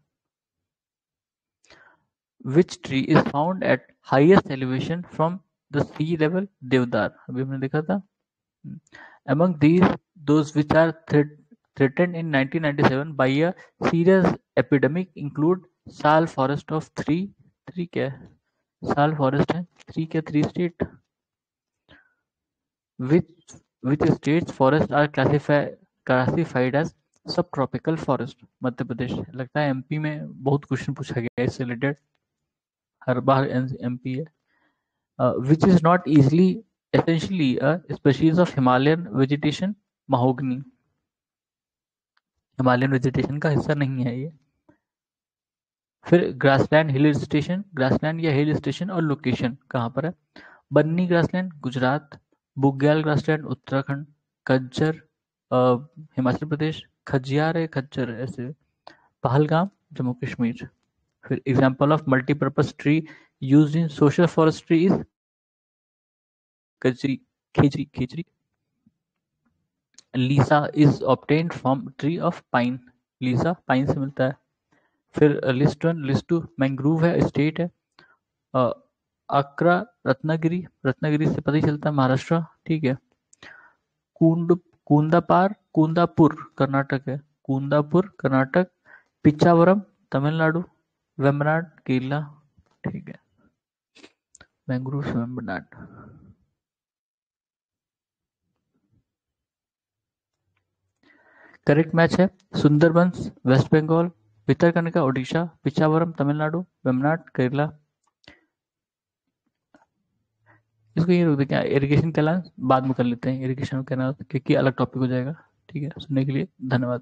Speaker 1: Which tree is found at highest elevation from the sea level? Devdar, अभी हमने देखा था। Among these, those which are threatened in 1997 by a serious epidemic include Sal Forest of 3, 3 क्या है? साल फॉरेस्ट है। 3 क्या? 3 state. Which states forests are classified as subtropical forest? Madhya Pradesh. लगता है एमपी में बहुत क्वेश्चन पूछा गया है इससे रिलेटेड, हर बार एमपी है। Which is not easily essentially a species of Himalayan vegetation? mahogany। Himalayan vegetation का हिस्सा नहीं है ये। फिर ग्रासलैंड हिल स्टेशन, ग्रासलैंड या हिल स्टेशन और लोकेशन कहाँ पर है? बन्नी ग्रासलैंड गुजरात, बुग्याल ग्रासलैंड उत्तराखंड, कज्जर हिमाचल प्रदेश, खजियार है खच्चर ऐसे पहलगाम जम्मू कश्मीर। फिर example of multipurpose tree used in social forestry is कजरी, khejri khejri. Lisa is obtained from tree of pine, lisa pine से मिलता है। फिर list one list two mangrove है स्टेट है अक्रा रत्नागिरी, रत्नागिरी से पता ही चलता है महाराष्ट्र, ठीक है। कूंदापार कुंदापुर कर्नाटक है, कुंदापुर कर्नाटक। पिच्चावरम तमिलनाडु, वेम्बनाड केरला, ठीक है। मैंग्रोव वेम्बनाड। करेक्ट मैच है सुंदरबंस वेस्ट बंगाल, भितरकनिका ओडिशा, पिचावरम तमिलनाडु, वेम्बनाड केरला। इसको ये रोक दे क्या इरिगेशन कैनाल बाद में कर लेते हैं, इरिगेशन कैनाल क्योंकि अलग टॉपिक हो जाएगा। ठीक है, सुनने के लिए धन्यवाद।